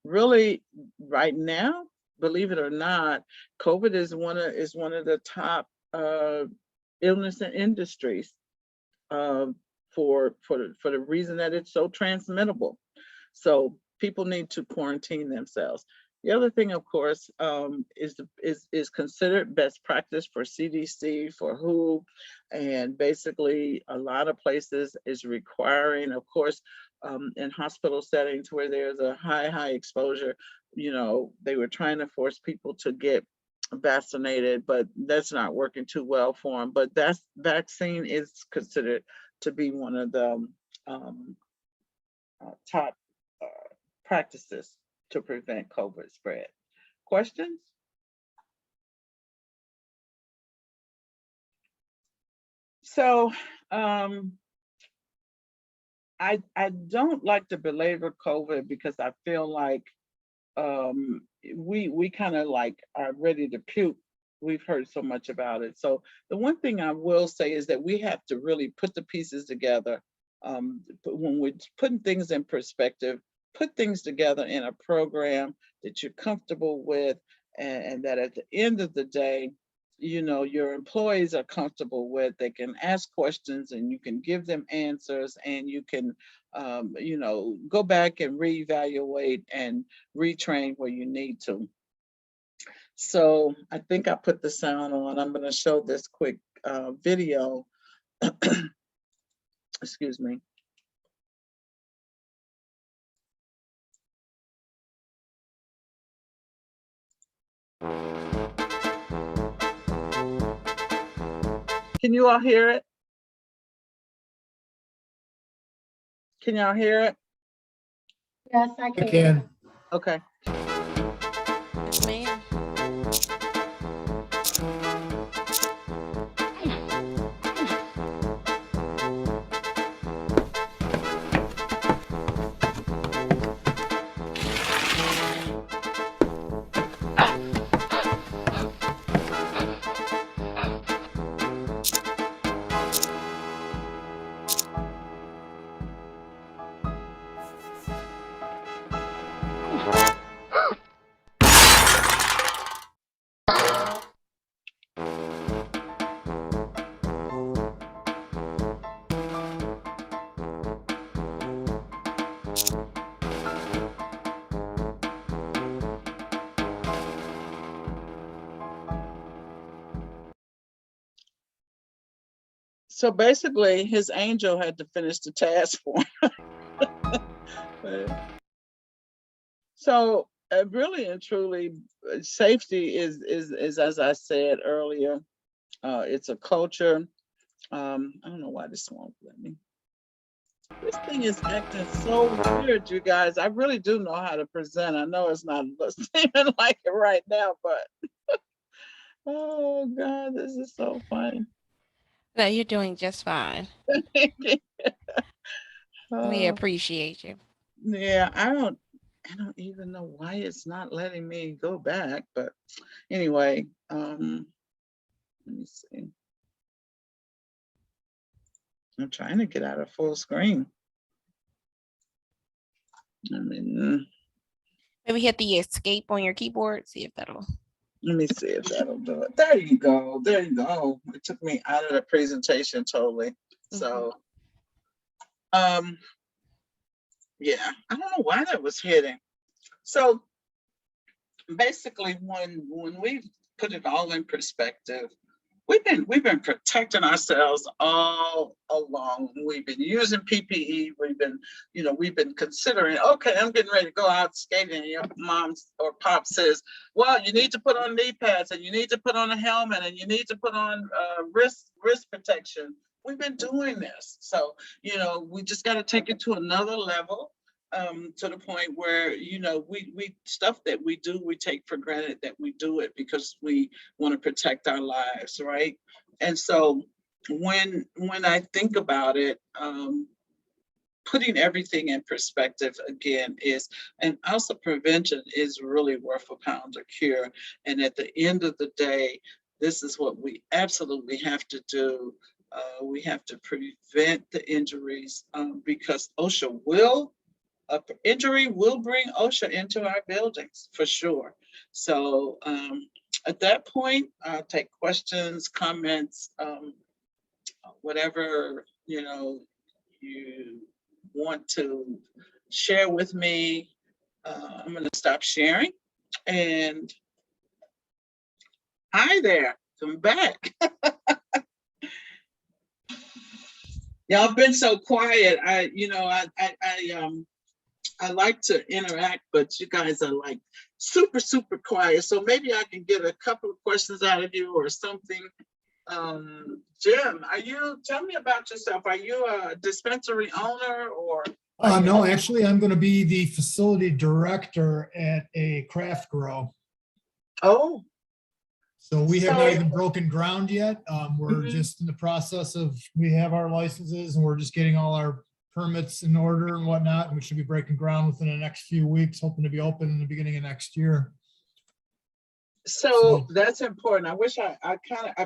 Really, right now, believe it or not, COVID is one of the top illness and industries for the reason that it's so transmittable. So people need to quarantine themselves. The other thing, of course, is considered best practice for CDC, for WHO, and basically a lot of places is requiring, of course, in hospital settings where there's a high exposure, they were trying to force people to get vaccinated, but that's not working too well for them. But vaccine is considered to be one of the top practices to prevent COVID spread. Questions? So I don't like to belabor COVID because I feel like we kind of like are ready to puke. We've heard so much about it. So the one thing I will say is that we have to really put the pieces together. When we're putting things in perspective, put things together in a program that you're comfortable with, and that at the end of the day, your employees are comfortable with. They can ask questions and you can give them answers, and you can go back and reevaluate and retrain where you need to. So I think I put the sound on. I'm going to show this quick video. Excuse me. Can you all hear it? Can y'all hear it? Yes, I I can. can. Okay. Yes, ma'am. So basically, his angel had to finish the task for him. So really and truly, safety is as I said earlier, it's a culture. I don't know why this won't let me. This thing is acting so weird, you guys. I really do know how to present. I know it's not seeming like it right now, but oh God, this is so funny. No, you're doing just fine. We Uh, appreciate you. yeah, I don't even know why it's not letting me go back, but anyway, let me see. I'm trying to get out of full screen. I mean, Maybe hit the escape on your keyboard, see if that'll. let me see if that'll do it. There you go. There you go. It took me out of the presentation totally. So, yeah, I don't know why that was hitting. So basically, when we put it all in perspective, we've been protecting ourselves all along. We've been using PPE. We've been considering, okay, I'm getting ready to go out skating, and your mom or pop says, well, you need to put on knee pads, and you need to put on a helmet, and you need to put on wrist protection. We've been doing this. So, we just got to take it to another level. To the point where, we stuff that we do, we take for granted that we do it because we want to protect our lives, right? And so when I think about it, putting everything in perspective again and also prevention is really worth a pound of cure. And at the end of the day, this is what we absolutely have to do. We have to prevent the injuries because injury will bring OSHA into our buildings for sure. So at that point, I'll take questions, comments, whatever you want to share with me. I'm going to stop sharing. And hi there, come back. Y'all been so quiet. I like to interact, but you guys are like super, super quiet. So maybe I can get a couple of questions out of you or something. Jim, tell me about yourself. Are you a dispensary owner or? No, actually, I'm going to be the facility director at a craft grow. Oh. So we have not even broken ground yet. We're Mhm. just in the process we have our licenses and we're just getting all our permits in order and whatnot. And we should be breaking ground within the next few weeks, hoping to be open in the beginning of next year. So that's important. I wish I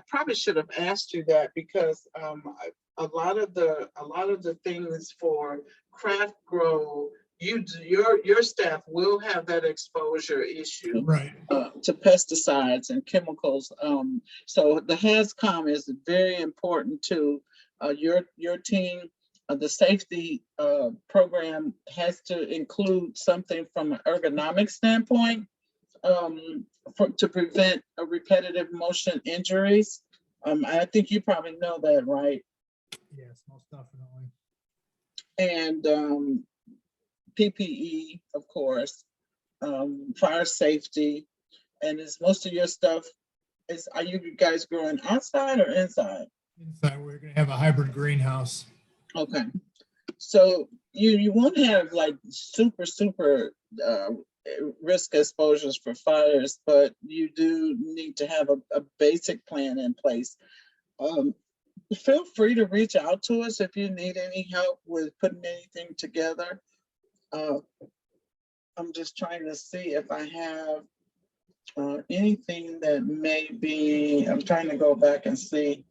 probably should have asked you that because a lot of the things for craft grow, your staff will have that exposure issue, right, to pesticides and chemicals. So the HAZCOM is very important to your team. The safety program has to include something from an ergonomic standpoint. To prevent repetitive motion injuries. I think you probably know that, right? Yes, most definitely. And PPE, of course, fire safety, and is most of your stuff are you guys growing outside or inside? Inside, we're going to have a hybrid greenhouse. Okay, so you won't have like super risk exposures for fires, but you do need to have a basic plan in place. Feel free to reach out to us if you need any help with putting anything together. I'm just trying to see if I have anything that may be, I'm trying to go back and see.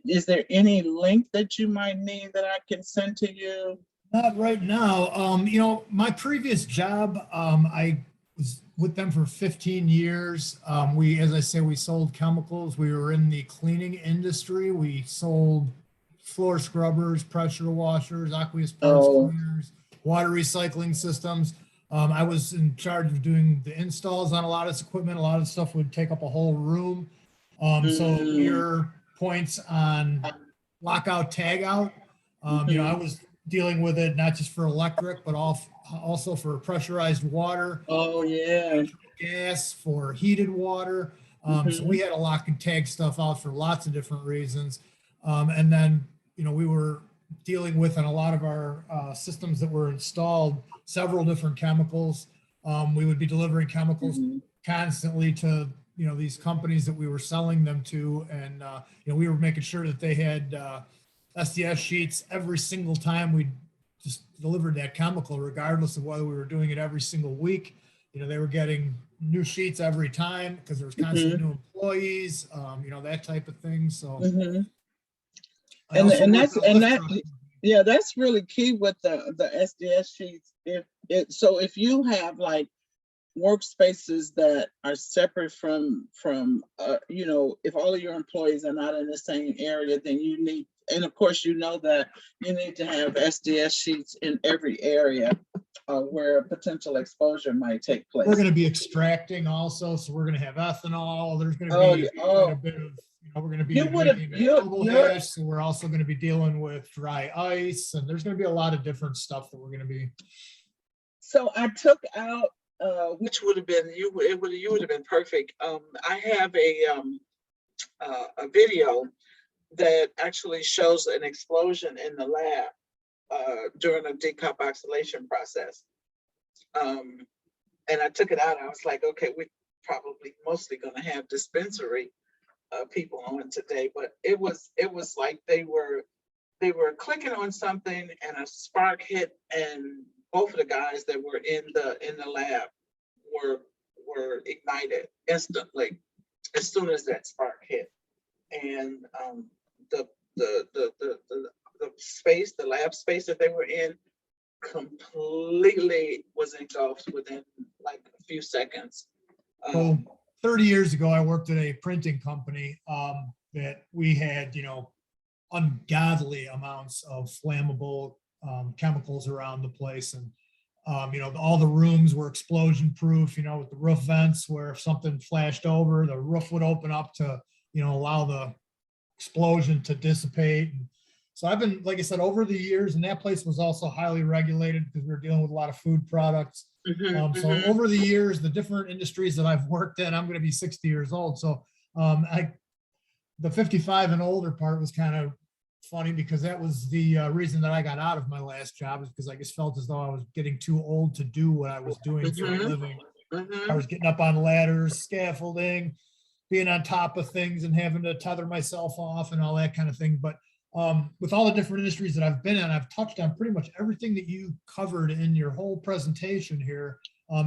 Is there any link that you might need that I can send to you? Not right now. My previous job, I was with them for 15 years. As I say, we sold chemicals. We were in the cleaning industry. We sold floor scrubbers, pressure washers, aqueous parts cleaners, water recycling systems. I was in charge of doing the installs on a lot of this equipment. A lot of stuff would take up a whole room. So your points on lockout, tag out, I was dealing with it not just for electric, but also for pressurized water. Oh yeah. Gas, for heated water. So we had to lock and tag stuff out for lots of different reasons. And then, we were dealing with, on a lot of our systems that were installed, several different chemicals. We would be delivering chemicals constantly to, these companies that we were selling them to. And, we were making sure that they had SDS sheets every single time we just delivered that chemical, regardless of whether we were doing it every single week. They were getting new sheets every time because there was constantly new employees, that type of thing. So, that's really key with the SDS sheets if you have like workspaces that are separate from if all of your employees are not in the same area, then you need, and of course you know that you need to have SDS sheets in every area where potential exposure might take place. We're going to be extracting also, so we're going to have ethanol. There's going to be quite a bit of, we're going to be making double hash, so we're also going to be dealing with dry ice, and there's going to be a lot of different stuff that we're going to be. So I took out, which would have been you would have been perfect. I have a video that actually shows an explosion in the lab during a decarboxylation process. And I took it out. I was like, okay, we're probably mostly going to have dispensary people on today, but it was like they were clicking on something and a spark hit, and both of the guys that were in the lab were ignited instantly as soon as that spark hit, and the space, the lab space that they were in, completely was engulfed within like a few seconds. So 30 years ago, I worked at a printing company that we had, ungodly amounts of flammable chemicals around the place. And, all the rooms were explosion proof, with the roof vents where if something flashed over, the roof would open up to, allow the explosion to dissipate. And so I've been, like I said, over the years, and that place was also highly regulated because we were dealing with a lot of food products. So over the years, the different industries that I've worked in, I'm going to be 60 years old. So the 55 and older part was kind of funny because that was the reason that I got out of my last job, is because I just felt as though I was getting too old to do what I was doing for a living. I was getting up on ladders, scaffolding, being on top of things and having to tether myself off and all that kind of thing. But with all the different industries that I've been in, I've touched on pretty much everything that you covered in your whole presentation here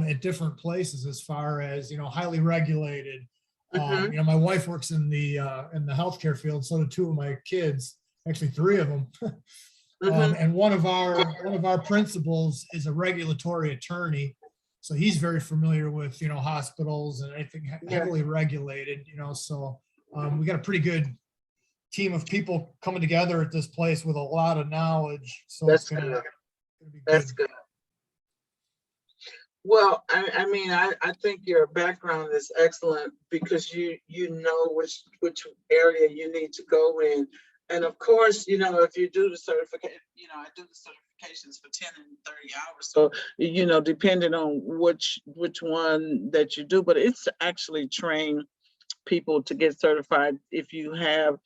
at different places, as far as, highly regulated. My wife works in the healthcare field. So do two of my kids, actually three of them. And one of our principals is a regulatory attorney. So he's very familiar with, hospitals and anything heavily regulated, so we got a pretty good team of people coming together at this place with a lot of knowledge. So that's good. That's good. Well, I think your background is excellent because you know which area you need to go in. And of course, if you do the certification, I do the certifications for 10 and 30 hours. So, depending on which one that you do, but it's to actually train people to get certified. If you have,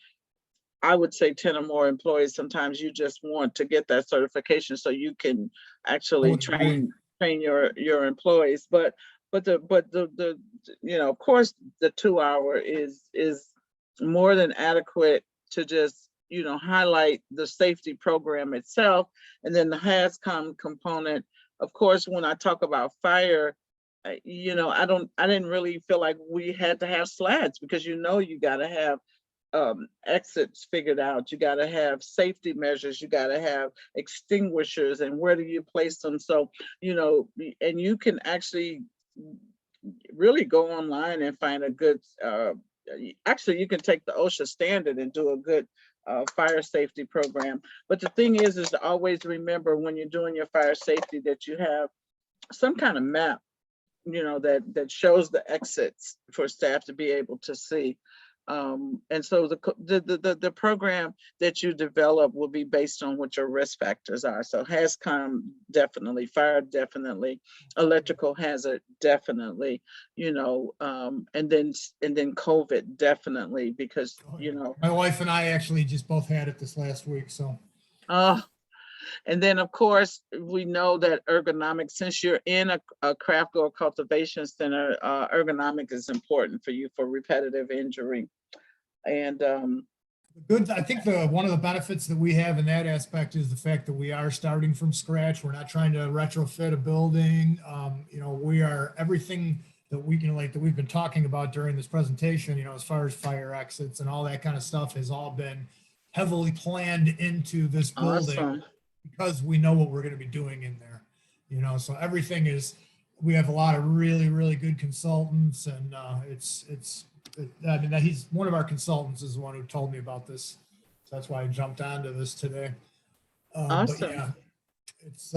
I would say 10 or more employees, sometimes you just want to get that certification so you can actually train your employees. But the of course the 2 hour is more than adequate to just highlight the safety program itself. And then the HAZCOM component, of course, when I talk about fire, I didn't really feel like we had to have slides because you got to have exits figured out. You got to have safety measures. You got to have extinguishers, and where do you place them? So, and you can actually really go online and find a good, actually you can take the OSHA standard and do a good fire safety program. But the thing is to always remember when you're doing your fire safety that you have some kind of map, that shows the exits for staff to be able to see. And so the program that you develop will be based on what your risk factors are. So HAZCOM, definitely, fire, definitely, electrical hazard, definitely, and then COVID, definitely, because, my wife and I actually just both had it this last week. So, and then of course we know that ergonomics, since you're in a craft grower cultivation center, ergonomic is important for you for repetitive injury. And I think one of the benefits that we have in that aspect is the fact that we are starting from scratch. We're not trying to retrofit a building. We are everything that we can, like that we've been talking about during this presentation, as far as fire exits and all that kind of stuff has all been heavily planned into this building. awesome. Because we know what we're going to be doing in there. you know, so everything is, we have a lot of really, really good consultants, and I mean, he's one of our consultants is the one who told me about this. So that's why I jumped onto this today. But Awesome. yeah, it's,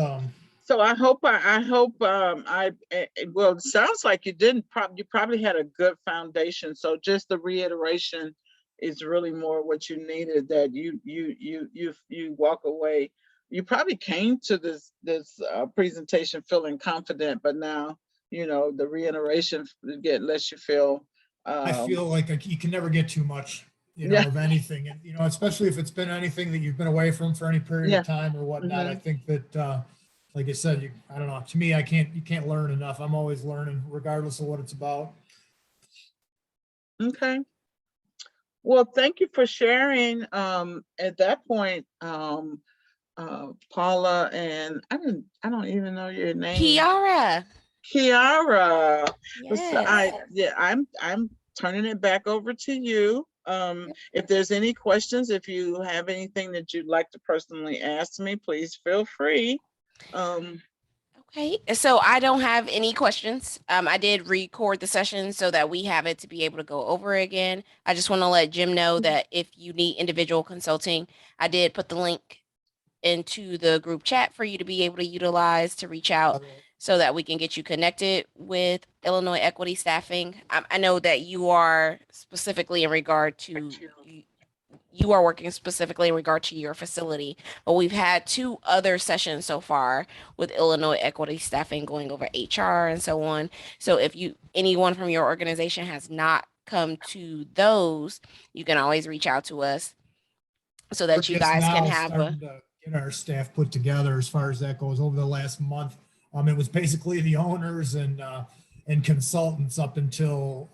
So I hope, well, it sounds like you you probably had a good foundation. So just the reiteration is really more what you needed, that you walk away. You probably came to this presentation feeling confident, but now, you know, the reiteration lets you feel, I feel like you can never get too much, you know, yeah, of anything. And, you know, especially if it's been anything that you've been away from for any period yeah. of time or whatnot. I Mhm. think that, like I said, I don't know, to me, you can't learn enough. I'm always learning regardless of what it's about. Okay. Well, thank you for sharing. At that point, Paula, and I don't even know your name. Kiara. Kiara. So Yes. I'm turning it back over to you. If there's any questions, if you have anything that you'd like to personally ask me, please feel free. Okay, so I don't have any questions. I did record the session so that we have it to be able to go over again. I just want to let Jim know that if you need individual consulting, I did put the link into the group chat for you to be able to utilize to reach out so that we can get you connected with Illinois Equity Staffing. I know that you are specifically in regard to you are working specifically in regard to your facility, but we've had 2 other sessions so far with Illinois Equity Staffing going over HR and so on. So if anyone from your organization has not come to those, you can always reach out to us so We're that you just guys can now have starting to get our staff put together as far as that goes over the last month. It was basically the owners and consultants up until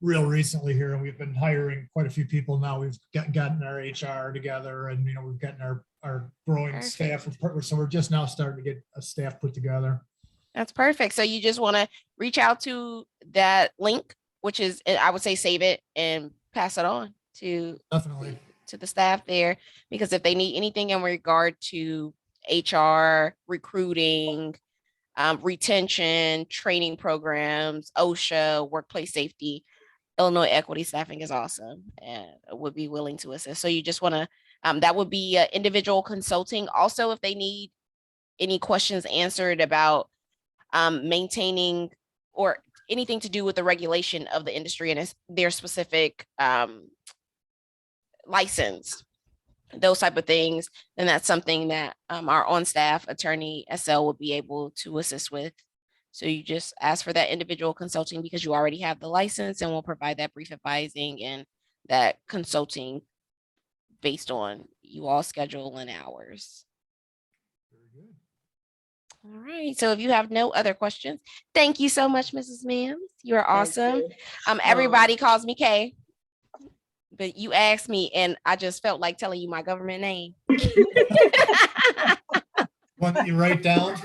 real recently here, and we've been hiring quite a few people now. We've gotten our HR together, and you know, we've gotten our growing staff. So we're just now starting to get a staff put together. That's perfect. So you just want to reach out to that link, which is, I would say, save it and pass it on to Definitely. to the staff there, because if they need anything in regard to HR, recruiting, retention, training programs, OSHA, workplace safety, Illinois Equity Staffing is awesome and would be willing to assist. So you just want to, that would be individual consulting. Also, if they need any questions answered about maintaining or anything to do with the regulation of the industry and their specific license, those type of things, then that's something that our on-staff attorney SL would be able to assist with. So you just ask for that individual consulting because you already have the license, and we'll provide that brief advising and that consulting based on you all schedule and hours. Very good. All right. So if you have no other questions, thank you so much, Mrs. Mims. You're awesome. Everybody calls me Kay, but you asked me, and I just felt like telling you my government name. One that you write down.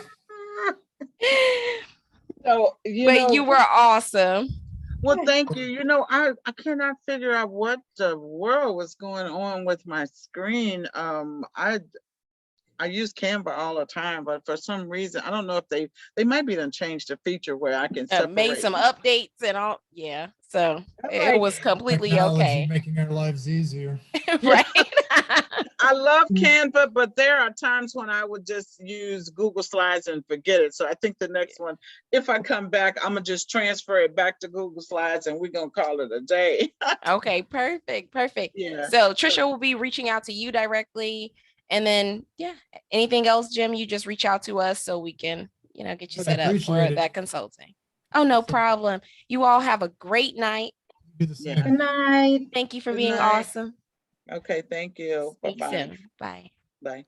So, but you were awesome. Well, thank you. You know, I cannot figure out what the world was going on with my screen. I use Canva all the time, but for some reason, I don't know if they might be done changed the feature where I can separate. Made some updates and all. Yeah. So it was completely Technology okay. making our lives easier. Right. I love Canva, but there are times when I would just use Google Slides and forget it. So I think the next one, if I come back, I'm gonna just transfer it back to Google Slides and we're gonna call it a day. Okay, perfect. Yeah. So Trisha will be reaching out to you directly. And then, yeah, anything else, Jim, you just reach out to us so we can, get you set up for that consulting. Oh, no problem. You all have a great night. Yeah. Good night. Thank you for being awesome. Okay, thank you. Speak Bye-bye. soon. Bye. Bye.